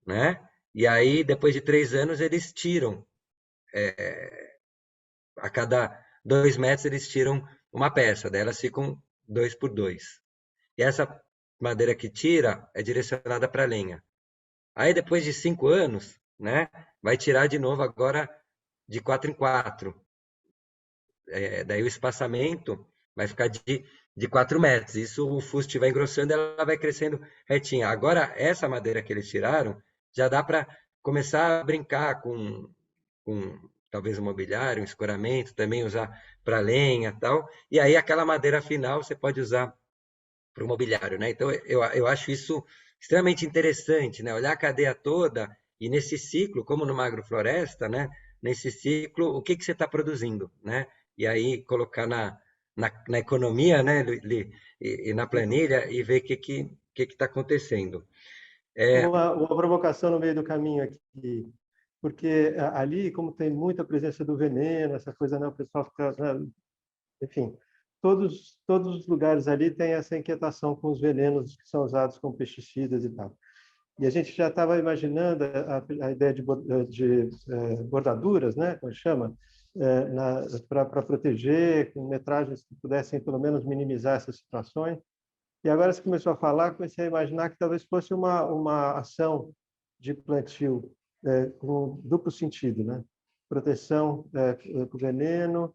[SPEAKER 3] né? E aí, depois de 3 anos, eles tiram, a cada 2 metros, eles tiram uma peça, daí elas ficam 2 por 2. E essa madeira que tira é direcionada para lenha. Aí, depois de 5 anos, né, vai tirar de novo agora de 4 em 4. Daí o espaçamento vai ficar de 4 metros. Isso, o fuste vai engrossando, ela vai crescendo retinha. Agora, essa madeira que eles tiraram, já dá para começar a brincar com talvez um mobiliário, um escoramento, também usar para lenha e tal. E aí, aquela madeira final, você pode usar para o mobiliário, né? Então, eu acho isso extremamente interessante, né? Olhar a cadeia toda e nesse ciclo, como no agrofloresta, né? Nesse ciclo, o que você está produzindo, né? E aí colocar na economia, né? E na planilha e ver o que está acontecendo.
[SPEAKER 4] Uma provocação no meio do caminho aqui, porque ali, como tem muita presença do veneno, essa coisa, né, o pessoal fica, né, enfim, todos os lugares ali têm essa inquietação com os venenos que são usados como pesticidas e tal. E a gente já estava imaginando a ideia de bordaduras, né, como chama, para proteger, com metragens que pudessem pelo menos minimizar essas situações. E agora você começou a falar, comecei a imaginar que talvez fosse uma ação de plantio com duplo sentido, né? Proteção com veneno,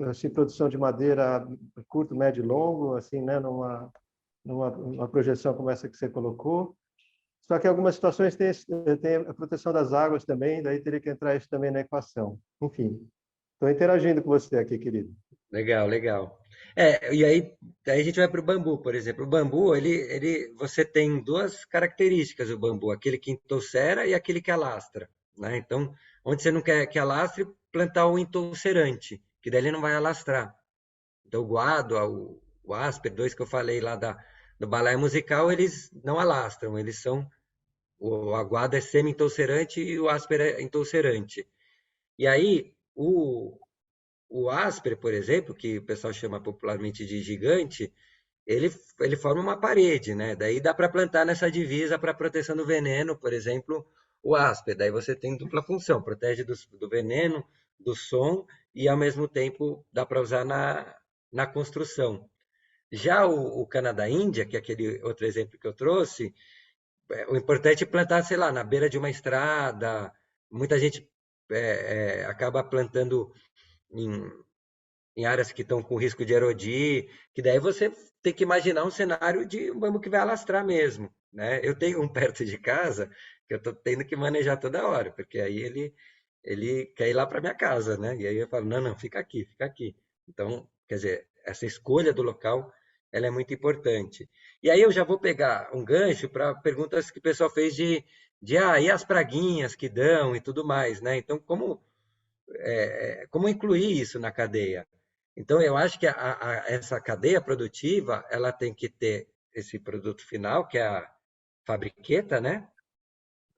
[SPEAKER 4] assim, produção de madeira curto, médio e longo, assim, né? Numa projeção como essa que você colocou. Só que algumas situações tem a proteção das águas também, daí teria que entrar isso também na equação. Enfim, estou interagindo com você aqui, querido.
[SPEAKER 3] Legal, legal. E aí a gente vai para o bambu, por exemplo. O bambu, você tem duas características, o bambu, aquele que entulcera e aquele que alastra, né? Então, onde você não quer que alastre, plantar o entulcerante, que daí ele não vai alastrar. Então, o guado, o asper, dois que eu falei lá do balaio musical, eles não alastram, o aguado é semi-entulcerante e o asper é entulcerante. E aí, o asper, por exemplo, que o pessoal chama popularmente de gigante, ele forma uma parede, né? Daí dá para plantar nessa divisa para proteção do veneno, por exemplo, o asper. Daí você tem dupla função, protege do veneno, do som e ao mesmo tempo dá para usar na construção. Já o cana-da-índia, que é aquele outro exemplo que eu trouxe, o importante é plantar, sei lá, na beira de uma estrada. Muita gente acaba plantando em em áreas que estão com risco de erodir, que daí você tem que imaginar um cenário de um bambu que vai alastrar mesmo, né? Eu tenho um perto de casa que eu estou tendo que manejar toda hora, porque aí ele quer ir lá para minha casa, né? E aí eu falo, não, não, fica aqui, fica aqui. Então, quer dizer, essa escolha do local, ela é muito importante. E aí eu já vou pegar um gancho para perguntas que o pessoal fez e as praguinhas que dão e tudo mais, né? Então, como incluir isso na cadeia? Então, eu acho que essa cadeia produtiva, ela tem que ter esse produto final, que é a fabriqueta, né?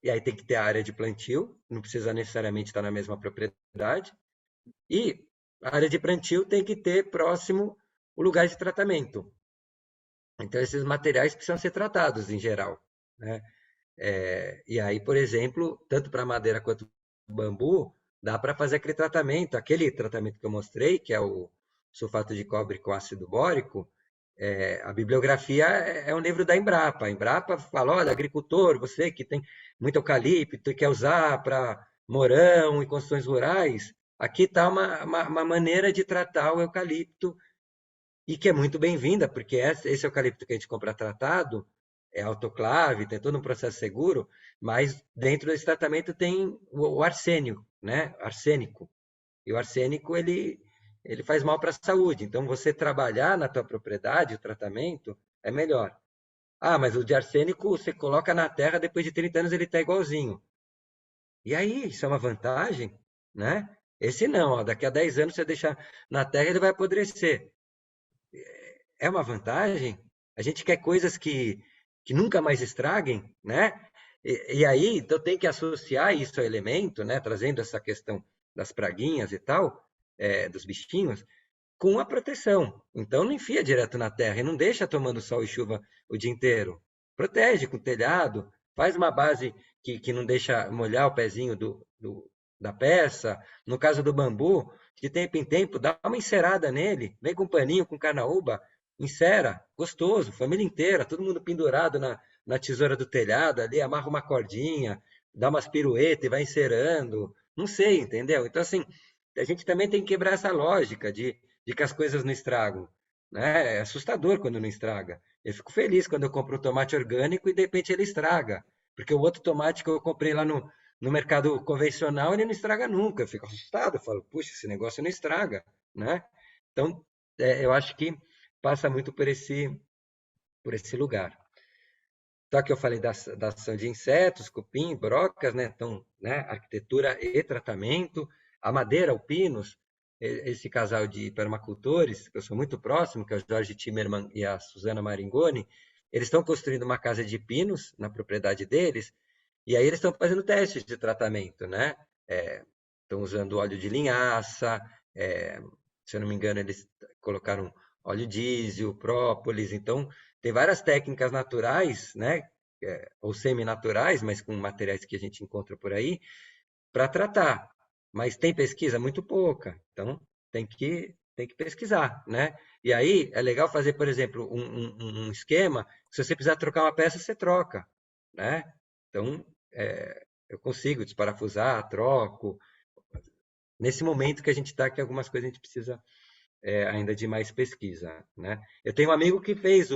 [SPEAKER 3] E aí tem que ter a área de plantio, não precisa necessariamente estar na mesma propriedade. E a área de plantio tem que ter próximo o lugar de tratamento. Então, esses materiais precisam ser tratados em geral, né? E aí, por exemplo, tanto para madeira quanto bambu, dá para fazer aquele tratamento que eu mostrei, que é o sulfato de cobre com ácido bórico. A bibliografia é um livro da Embrapa. A Embrapa fala, olha, agricultor, você que tem muito eucalipto e quer usar para morão e construções rurais, aqui está uma maneira de tratar o eucalipto e que é muito bem-vinda, porque esse eucalipto que a gente compra tratado é autoclave, tem todo um processo seguro, mas dentro desse tratamento tem o arsênio, né? Arsênico. E o arsênico, ele faz mal para a saúde. Então, você trabalhar na tua propriedade, o tratamento, é melhor. Ah, mas o de arsênico, você coloca na terra, depois de 30 anos ele está igualzinho. E aí, isso é uma vantagem, né? Esse não, ó, daqui a 10 anos você deixa na terra, ele vai apodrecer. É uma vantagem. A gente quer coisas que nunca mais estraguem, né? E aí, então tem que associar isso ao elemento, né? Trazendo essa questão das praguinhas e tal, dos bichinhos, com a proteção. Então não enfia direto na terra e não deixa tomando sol e chuva o dia inteiro. Protege com telhado, faz uma base que não deixa molhar o pezinho da peça. No caso do bambu, de tempo em tempo, dá uma encerada nele, vem com um paninho, com carnaúba, encera, gostoso, família inteira, todo mundo pendurado na tesoura do telhado ali, amarra uma cordinha, dá umas piruetas e vai encerando. Não sei, entendeu? Então, assim, a gente também tem que quebrar essa lógica de que as coisas não estragam, né? É assustador quando não estraga. Eu fico feliz quando eu compro um tomate orgânico e de repente ele estraga, porque o outro tomate que eu comprei lá no mercado convencional, ele não estraga nunca. Eu fico assustado, eu falo, puxa, esse negócio não estraga, né? Então, eu acho que passa muito por esse lugar. Só que eu falei da ação de insetos, cupim, brocas, né? Então, né? Arquitetura e tratamento. A madeira, o pinus, esse casal de permacultores, que eu sou muito próximo, que é o Jorge Timmerman e a Suzana Maringoni, eles estão construindo uma casa de pinos na propriedade deles, e aí eles estão fazendo testes de tratamento, né? Estão usando óleo de linhaça, se eu não me engano, eles colocaram óleo diesel, própolis, então tem várias técnicas naturais, né? Ou semi-naturais, mas com materiais que a gente encontra por aí, para tratar. Mas tem pesquisa muito pouca, então tem que pesquisar, né? E aí é legal fazer, por exemplo, um esquema, se você precisar trocar uma peça, você troca, né? Então, eu consigo desparafusar, troco. Nesse momento que a gente está, que algumas coisas a gente precisa ainda de mais pesquisa, né? Eu tenho um amigo que fez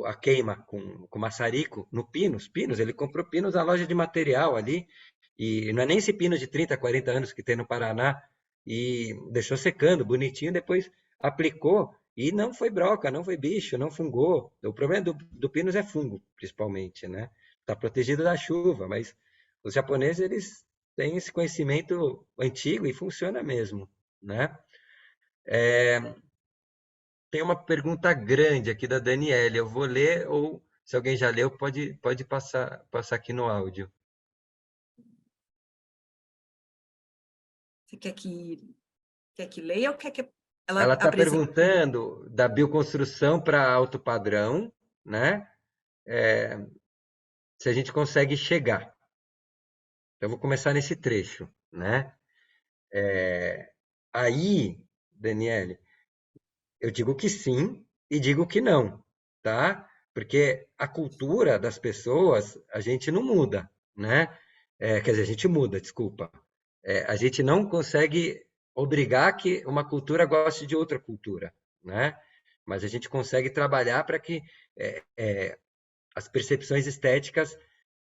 [SPEAKER 3] a queima com maçarico no Pinos. Pinos, ele comprou Pinos na loja de material ali, e não é nem esse Pinos de 30, 40 anos que tem no Paraná, e deixou secando, bonitinho, depois aplicou, e não foi broca, não foi bicho, não fungou. O problema do Pinos é fungo, principalmente, né? Está protegido da chuva, mas os japoneses, eles têm esse conhecimento antigo e funciona mesmo, né? Tem uma pergunta grande aqui da Daniela. Eu vou ler, ou se alguém já leu, pode passar aqui no áudio.
[SPEAKER 1] Você quer que leia ou quer que ela
[SPEAKER 3] Ela está
[SPEAKER 1] apresente?
[SPEAKER 3] perguntando da bioconstrução para alto padrão, né? Se a gente consegue chegar. Então, eu vou começar nesse trecho, né? Aí, Daniele, eu digo que sim e digo que não, tá? Porque a cultura das pessoas a gente não muda, né? Quer dizer, a gente muda, desculpa. A gente não consegue obrigar que uma cultura goste de outra cultura, né? Mas a gente consegue trabalhar para que as percepções estéticas,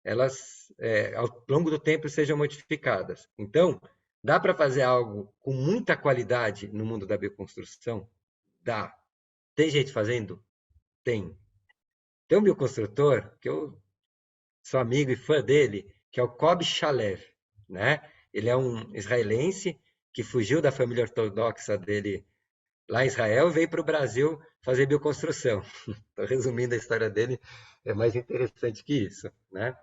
[SPEAKER 3] elas, ao longo do tempo, sejam modificadas. Então, dá para fazer algo com muita qualidade no mundo da bioconstrução? Dá. Tem gente fazendo? Tem. Tem um bioconstrutor, que eu sou amigo e fã dele, que é o Kobi Shalev, né? Ele é um israelense que fugiu da família ortodoxa dele lá em Israel e veio para o Brasil fazer bioconstrução. Estou resumindo a história dele, é mais interessante que isso, né?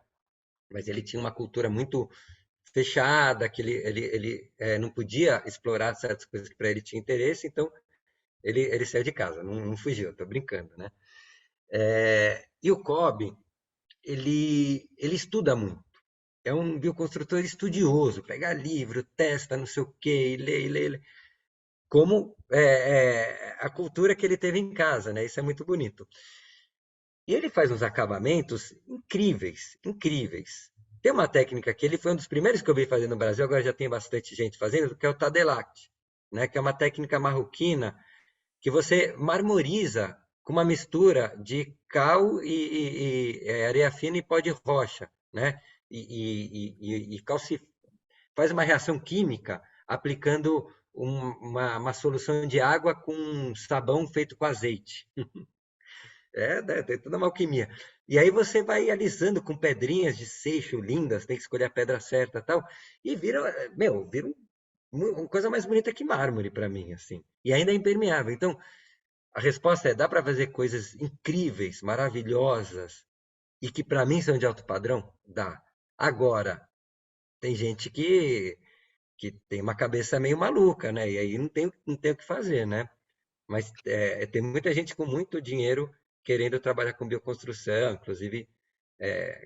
[SPEAKER 3] Mas ele tinha uma cultura muito fechada, que ele não podia explorar certas coisas que para ele tinha interesse, então ele saiu de casa, não fugiu, estou brincando, né? E o Kobi, ele estuda muito. É um bioconstrutor estudioso, pega livro, testa, não sei o quê, e lê, lê, lê. Como a cultura que ele teve em casa, né? Isso é muito bonito. E ele faz uns acabamentos incríveis, incríveis. Tem uma técnica que ele foi um dos primeiros que eu vi fazer no Brasil, agora já tem bastante gente fazendo, que é o Tadelac, né? Que é uma técnica marroquina que você marmoriza com uma mistura de cal e areia fina e pó de rocha, né? E faz uma reação química aplicando uma solução de água com sabão feito com azeite. Né, tem toda uma alquimia. E aí você vai alisando com pedrinhas de seixo lindas, tem que escolher a pedra certa e tal, e vira uma coisa mais bonita que mármore para mim, assim. E ainda é impermeável. Então, a resposta é: dá para fazer coisas incríveis, maravilhosas, e que para mim são de alto padrão? Dá. Agora, tem gente que tem uma cabeça meio maluca, né? E aí não tem o que fazer, né? Mas tem muita gente com muito dinheiro querendo trabalhar com bioconstrução, inclusive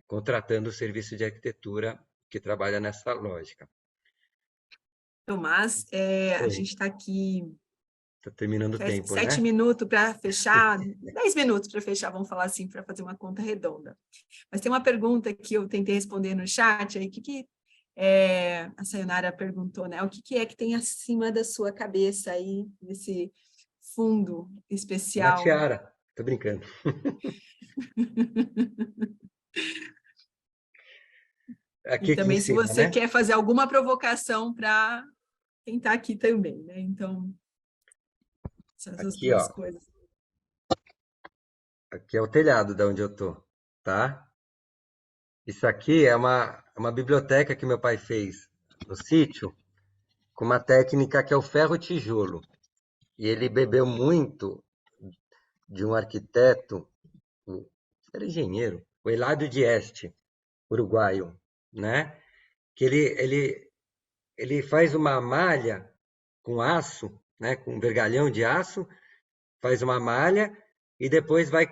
[SPEAKER 3] contratando o serviço de arquitetura que trabalha nessa lógica.
[SPEAKER 1] Tomás, a
[SPEAKER 3] Oi,
[SPEAKER 1] gente está aqui
[SPEAKER 3] está terminando o tempo,
[SPEAKER 1] 7
[SPEAKER 3] né?
[SPEAKER 1] minutos para fechar, 10 minutos para fechar, vamos falar assim, para fazer uma conta redonda. Mas tem uma pergunta que eu tentei responder no chat, aí, a Sayonara perguntou, né? O que é que tem acima da sua cabeça aí, nesse fundo
[SPEAKER 3] Uma
[SPEAKER 1] especial?
[SPEAKER 3] tiara, tô brincando.
[SPEAKER 1] E
[SPEAKER 3] Aqui em
[SPEAKER 1] também se
[SPEAKER 3] cima,
[SPEAKER 1] você
[SPEAKER 3] né?
[SPEAKER 1] quer fazer alguma provocação para quem está aqui também, né? Então, essas
[SPEAKER 3] Aqui,
[SPEAKER 1] duas
[SPEAKER 3] ó.
[SPEAKER 1] coisas.
[SPEAKER 3] Aqui é o telhado de onde eu tô, tá? Isso aqui é uma biblioteca que meu pai fez no sítio, com uma técnica que é o ferro-tijolo. E ele bebeu muito de um arquiteto, era engenheiro, o Eladio Dieste, uruguaio, né? Que ele faz uma malha com aço, né? Com um vergalhão de aço, faz uma malha e depois vai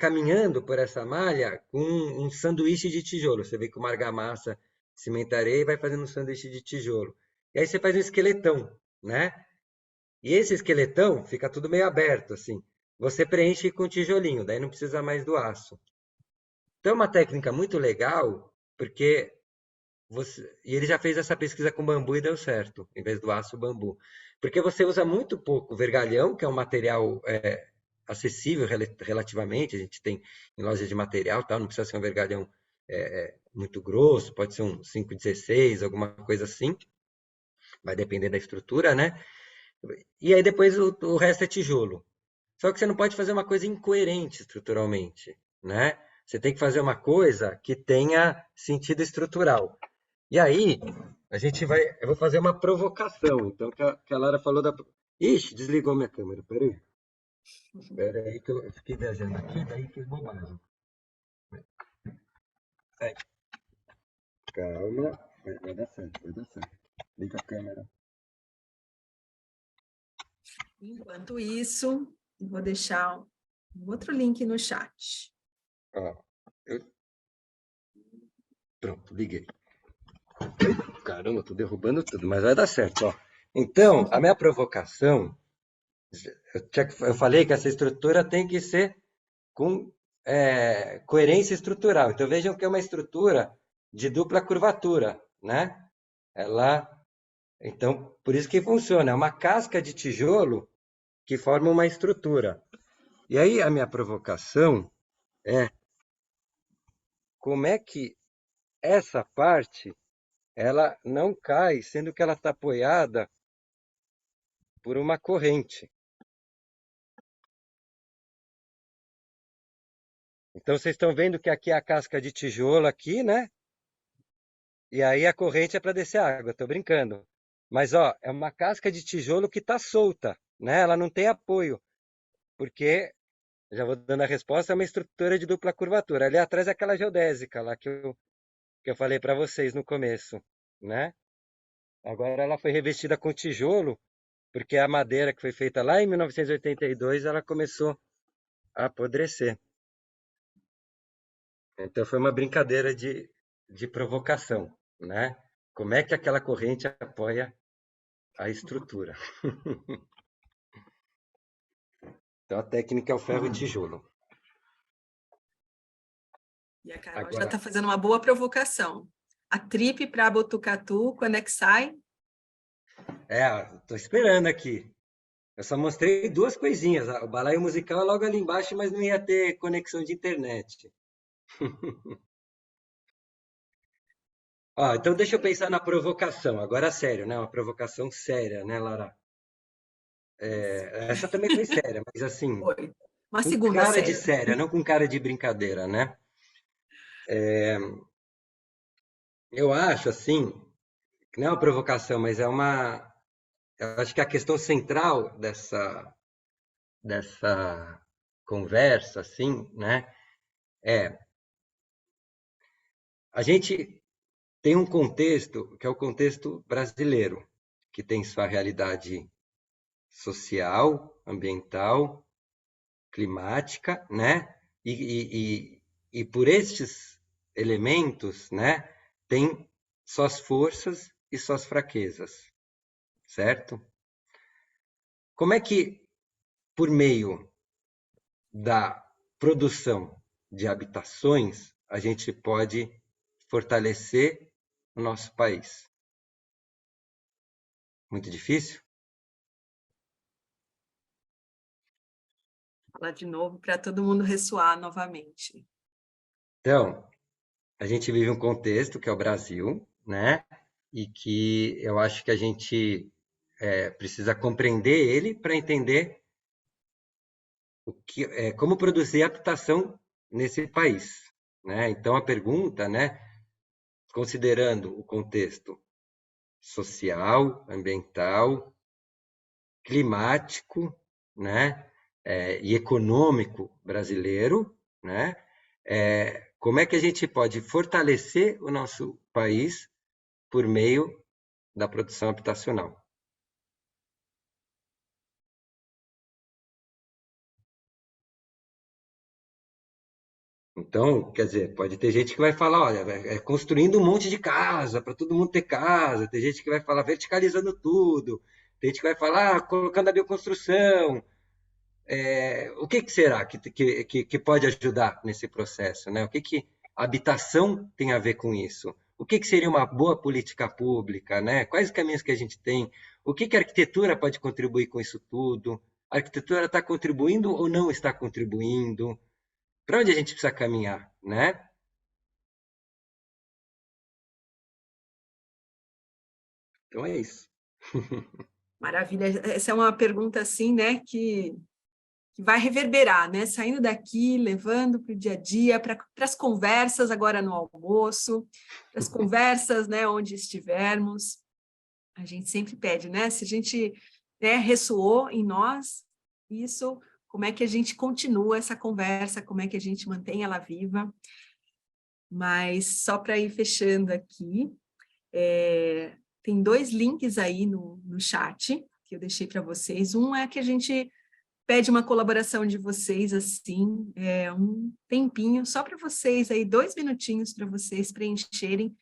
[SPEAKER 3] caminhando por essa malha com um sanduíche de tijolo. Você vê com uma argamassa, cimento, areia e vai fazendo um sanduíche de tijolo. E aí você faz um esqueletão, né? E esse esqueletão fica tudo meio aberto, assim. Você preenche com tijolinho, daí não precisa mais do aço. Então é uma técnica muito legal, porque e ele já fez essa pesquisa com bambu e deu certo, em vez do aço, bambu. Porque você usa muito pouco vergalhão, que é um material acessível relativamente, a gente tem em lojas de material, tal, não precisa ser um vergalhão muito grosso, pode ser um 516, alguma coisa assim, vai depender da estrutura, né? E aí depois o resto é tijolo. Só que você não pode fazer uma coisa incoerente estruturalmente, né? Você tem que fazer uma coisa que tenha sentido estrutural. E aí, eu vou fazer uma provocação. Então, que a Lara falou da. Ixi, desligou minha câmera, peraí. Peraí, que eu fiquei viajando aqui, daí fiz bobagem. Aí, calma, vai dar certo, vai dar certo. Liga a câmera.
[SPEAKER 1] Enquanto isso, eu vou deixar um outro link no chat.
[SPEAKER 3] Ó, pronto, liguei. Caramba, tô derrubando tudo, mas vai dar certo, ó. Então, a minha provocação, eu falei que essa estrutura tem que ser com coerência estrutural. Então vejam que é uma estrutura de dupla curvatura, né? Ela Então, por isso que funciona. É uma casca de tijolo que forma uma estrutura. E aí a minha provocação é como é que essa parte ela não cai, sendo que ela está apoiada por uma corrente. Então vocês estão vendo que aqui é a casca de tijolo aqui, né? E aí a corrente é para descer água, estou brincando. Mas ó, é uma casca de tijolo que está solta, né? Ela não tem apoio, porque já vou dando a resposta, é uma estrutura de dupla curvatura. Ali atrás é aquela geodésica lá que eu falei para vocês no começo, né? Agora ela foi revestida com tijolo, porque a madeira que foi feita lá em 1982, ela começou a apodrecer. Então foi uma brincadeira de provocação, né? Como é que aquela corrente apoia a estrutura? Então a técnica é o ferro e tijolo.
[SPEAKER 1] E a Carol já
[SPEAKER 3] Agora,
[SPEAKER 1] está fazendo uma boa provocação. A trip para Botucatu, quando é que sai?
[SPEAKER 3] estou esperando aqui. Eu só mostrei duas coisinhas. O balaio musical é logo ali embaixo, mas não ia ter conexão de internet. Ó, então deixa eu pensar na provocação. Agora sério, né? Uma provocação séria, né, Lara? Essa também foi séria, mas assim,
[SPEAKER 1] Foi. Uma
[SPEAKER 3] com
[SPEAKER 1] segunda
[SPEAKER 3] cara de
[SPEAKER 1] série.
[SPEAKER 3] séria, não com cara de brincadeira, né? Eu acho assim, que não é uma provocação, mas é uma. Eu acho que a questão central dessa conversa, assim, né? É a gente tem um contexto que é o contexto brasileiro, que tem sua realidade social, ambiental, climática, né? E por estes elementos, né, tem suas forças e suas fraquezas, certo? Como é que, por meio da produção de habitações, a gente pode fortalecer o nosso país? Muito difícil?
[SPEAKER 1] Falar de novo para todo mundo ressoar novamente.
[SPEAKER 3] Então, a gente vive um contexto que é o Brasil, né? E que eu acho que a gente precisa compreender ele para entender como produzir habitação nesse país, né? Então, a pergunta, né? Considerando o contexto social, ambiental, climático, né? E econômico brasileiro, né? Como é que a gente pode fortalecer o nosso país por meio da produção habitacional? Então, quer dizer, pode ter gente que vai falar, olha, construindo um monte de casa, para todo mundo ter casa, tem gente que vai falar verticalizando tudo, tem gente que vai falar colocando a bioconstrução. O que será que pode ajudar nesse processo, né? O que a habitação tem a ver com isso? O que seria uma boa política pública, né? Quais os caminhos que a gente tem? O que a arquitetura pode contribuir com isso tudo? A arquitetura está contribuindo ou não está contribuindo? Para onde a gente precisa caminhar, né? Então é isso.
[SPEAKER 1] Maravilha. Essa é uma pergunta assim, né, que vai reverberar, né? Saindo daqui, levando para o dia a dia, para as conversas agora no almoço, para as conversas, né, onde estivermos. A gente sempre pede, né? Se a gente, né, ressoou em nós, isso, como é que a gente continua essa conversa, como é que a gente mantém ela viva. Mas só para ir fechando aqui, tem dois links aí no chat que eu deixei para vocês. Um é que a gente pede uma colaboração de vocês, assim, um tempinho, só para vocês aí, 2 minutinhos para vocês preencherem,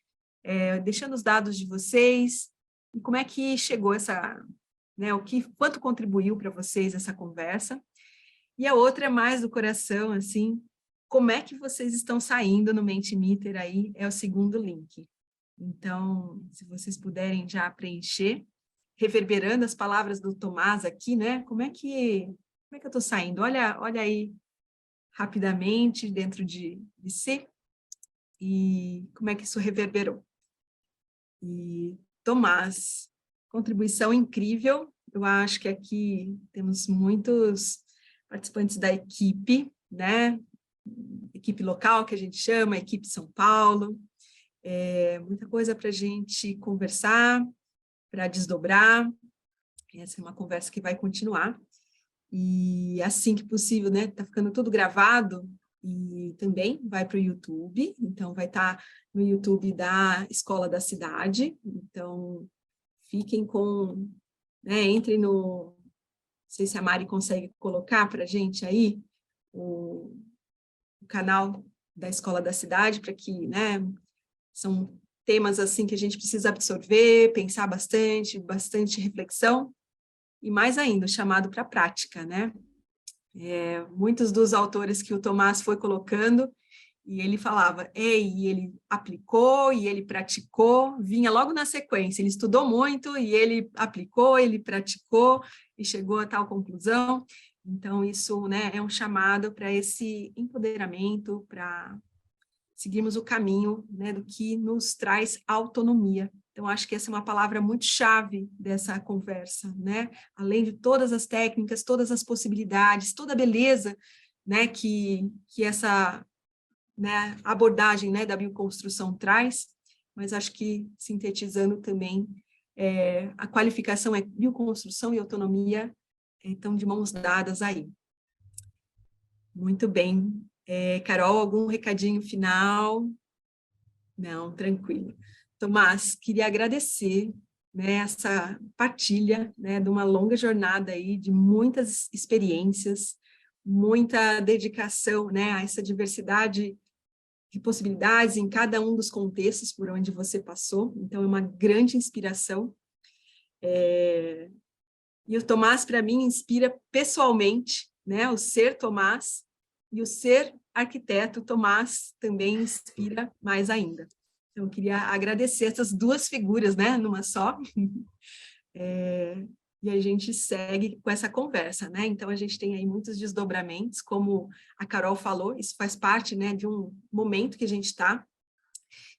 [SPEAKER 1] deixando os dados de vocês, e como é que chegou essa, né, quanto contribuiu para vocês essa conversa. E a outra é mais do coração, assim, como é que vocês estão saindo no Mentimeter aí, é o segundo link. Então, se vocês puderem já preencher, reverberando as palavras do Tomás aqui, né? Como é que eu estou saindo? Olha aí, rapidamente, dentro de si, e como é que isso reverberou. E Tomás, contribuição incrível. Eu acho que aqui temos muitos participantes da equipe, né? Equipe local, que a gente chama, equipe São Paulo. Muita coisa para a gente conversar, para desdobrar. Essa é uma conversa que vai continuar. E assim que possível, né? Está ficando tudo gravado e também vai para o YouTube. Então, vai estar no YouTube da Escola da Cidade. Então, fiquem com... né, entrem no... Não sei se a Mari consegue colocar para a gente aí o canal da Escola da Cidade, para que, né, são temas assim que a gente precisa absorver, pensar bastante reflexão, e mais ainda, o chamado para a prática, né? Muitos dos autores que o Tomás foi colocando, e ele falava, e ele aplicou, e ele praticou, vinha logo na sequência, ele estudou muito, e ele aplicou, ele praticou, e chegou a tal conclusão. Então, isso, né, é um chamado para esse empoderamento, para seguirmos o caminho, né, do que nos traz autonomia. Então, acho que essa é uma palavra muito chave dessa conversa, né? Além de todas as técnicas, todas as possibilidades, toda a beleza, né, que essa, né, abordagem, né, da bioconstrução traz, mas acho que, sintetizando também, a qualificação é bioconstrução e autonomia estão de mãos dadas aí. Muito bem. Carol, algum recadinho final? Não, tranquilo. Tomás, queria agradecer, né, essa partilha, né, de uma longa jornada aí, de muitas experiências, muita dedicação, né, a essa diversidade de possibilidades em cada um dos contextos por onde você passou. Então, é uma grande inspiração. E o Tomás, para mim, inspira pessoalmente, né, o ser Tomás, e o ser arquiteto Tomás também inspira mais ainda. Então, eu queria agradecer essas duas figuras, né, numa só, e a gente segue com essa conversa, né? Então, a gente tem aí muitos desdobramentos, como a Carol falou, isso faz parte, né, de um momento que a gente está,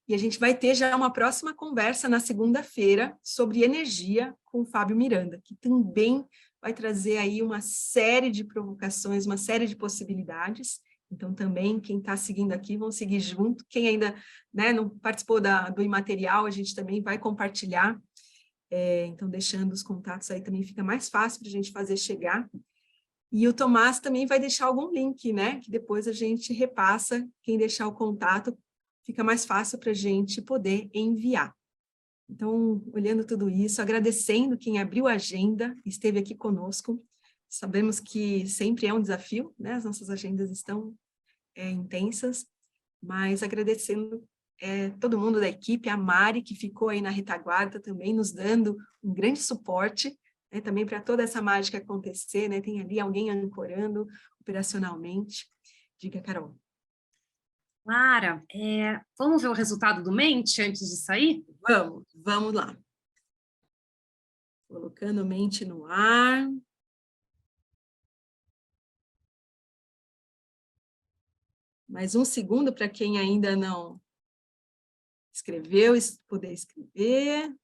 [SPEAKER 1] e a gente vai ter já uma próxima conversa na segunda-feira sobre energia com o Fábio Miranda, que também vai trazer aí uma série de provocações, uma série de possibilidades. Então, também, quem está seguindo aqui, vão seguir junto. Quem ainda, né, não participou do imaterial, a gente também vai compartilhar. Então, deixando os contatos aí também fica mais fácil para a gente fazer chegar. E o Tomás também vai deixar algum link, né, que depois a gente repassa. Quem deixar o contato, fica mais fácil para a gente poder enviar. Então, olhando tudo isso, agradecendo quem abriu a agenda, esteve aqui conosco. Sabemos que sempre é um desafio, né? As nossas agendas estão intensas, mas agradecendo todo mundo da equipe, a Mari, que ficou aí na retaguarda também, nos dando um grande suporte, né? Também para toda essa mágica acontecer, né? Tem ali alguém ancorando operacionalmente. Diga, Carol.
[SPEAKER 2] Clara, vamos ver o resultado do Mente antes de sair?
[SPEAKER 1] Vamos lá. Colocando mente no ar. Mais um segundo para quem ainda não escreveu, poder escrever.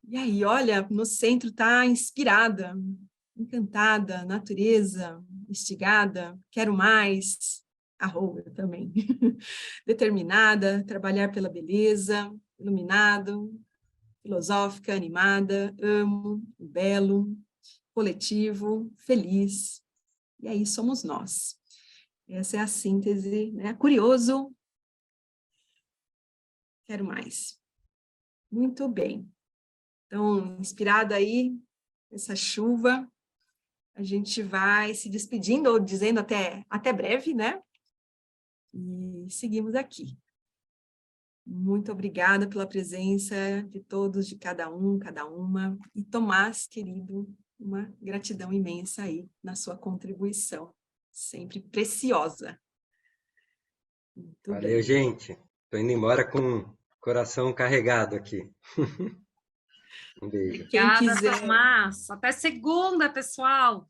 [SPEAKER 1] E aí, olha, no centro está inspirada, encantada, natureza, instigada, quero mais, arroba também. Determinada, trabalhar pela beleza, iluminado, filosófica, animada, amo, belo, coletivo, feliz. E aí somos nós. Essa é a síntese, né? Curioso, quero mais. Muito bem. Então, inspirada aí, essa chuva, a gente vai se despedindo, ou dizendo até breve, né? E seguimos aqui. Muito obrigada pela presença de todos, de cada um, cada uma. E Tomás, querido, uma gratidão imensa aí na sua contribuição, sempre preciosa. Muito
[SPEAKER 3] Valeu,
[SPEAKER 1] bem.
[SPEAKER 3] gente. Estou indo embora com o coração carregado aqui. Um beijo.
[SPEAKER 1] Quem
[SPEAKER 2] Obrigada,
[SPEAKER 1] quiser.
[SPEAKER 2] Tomás. Até segunda, pessoal.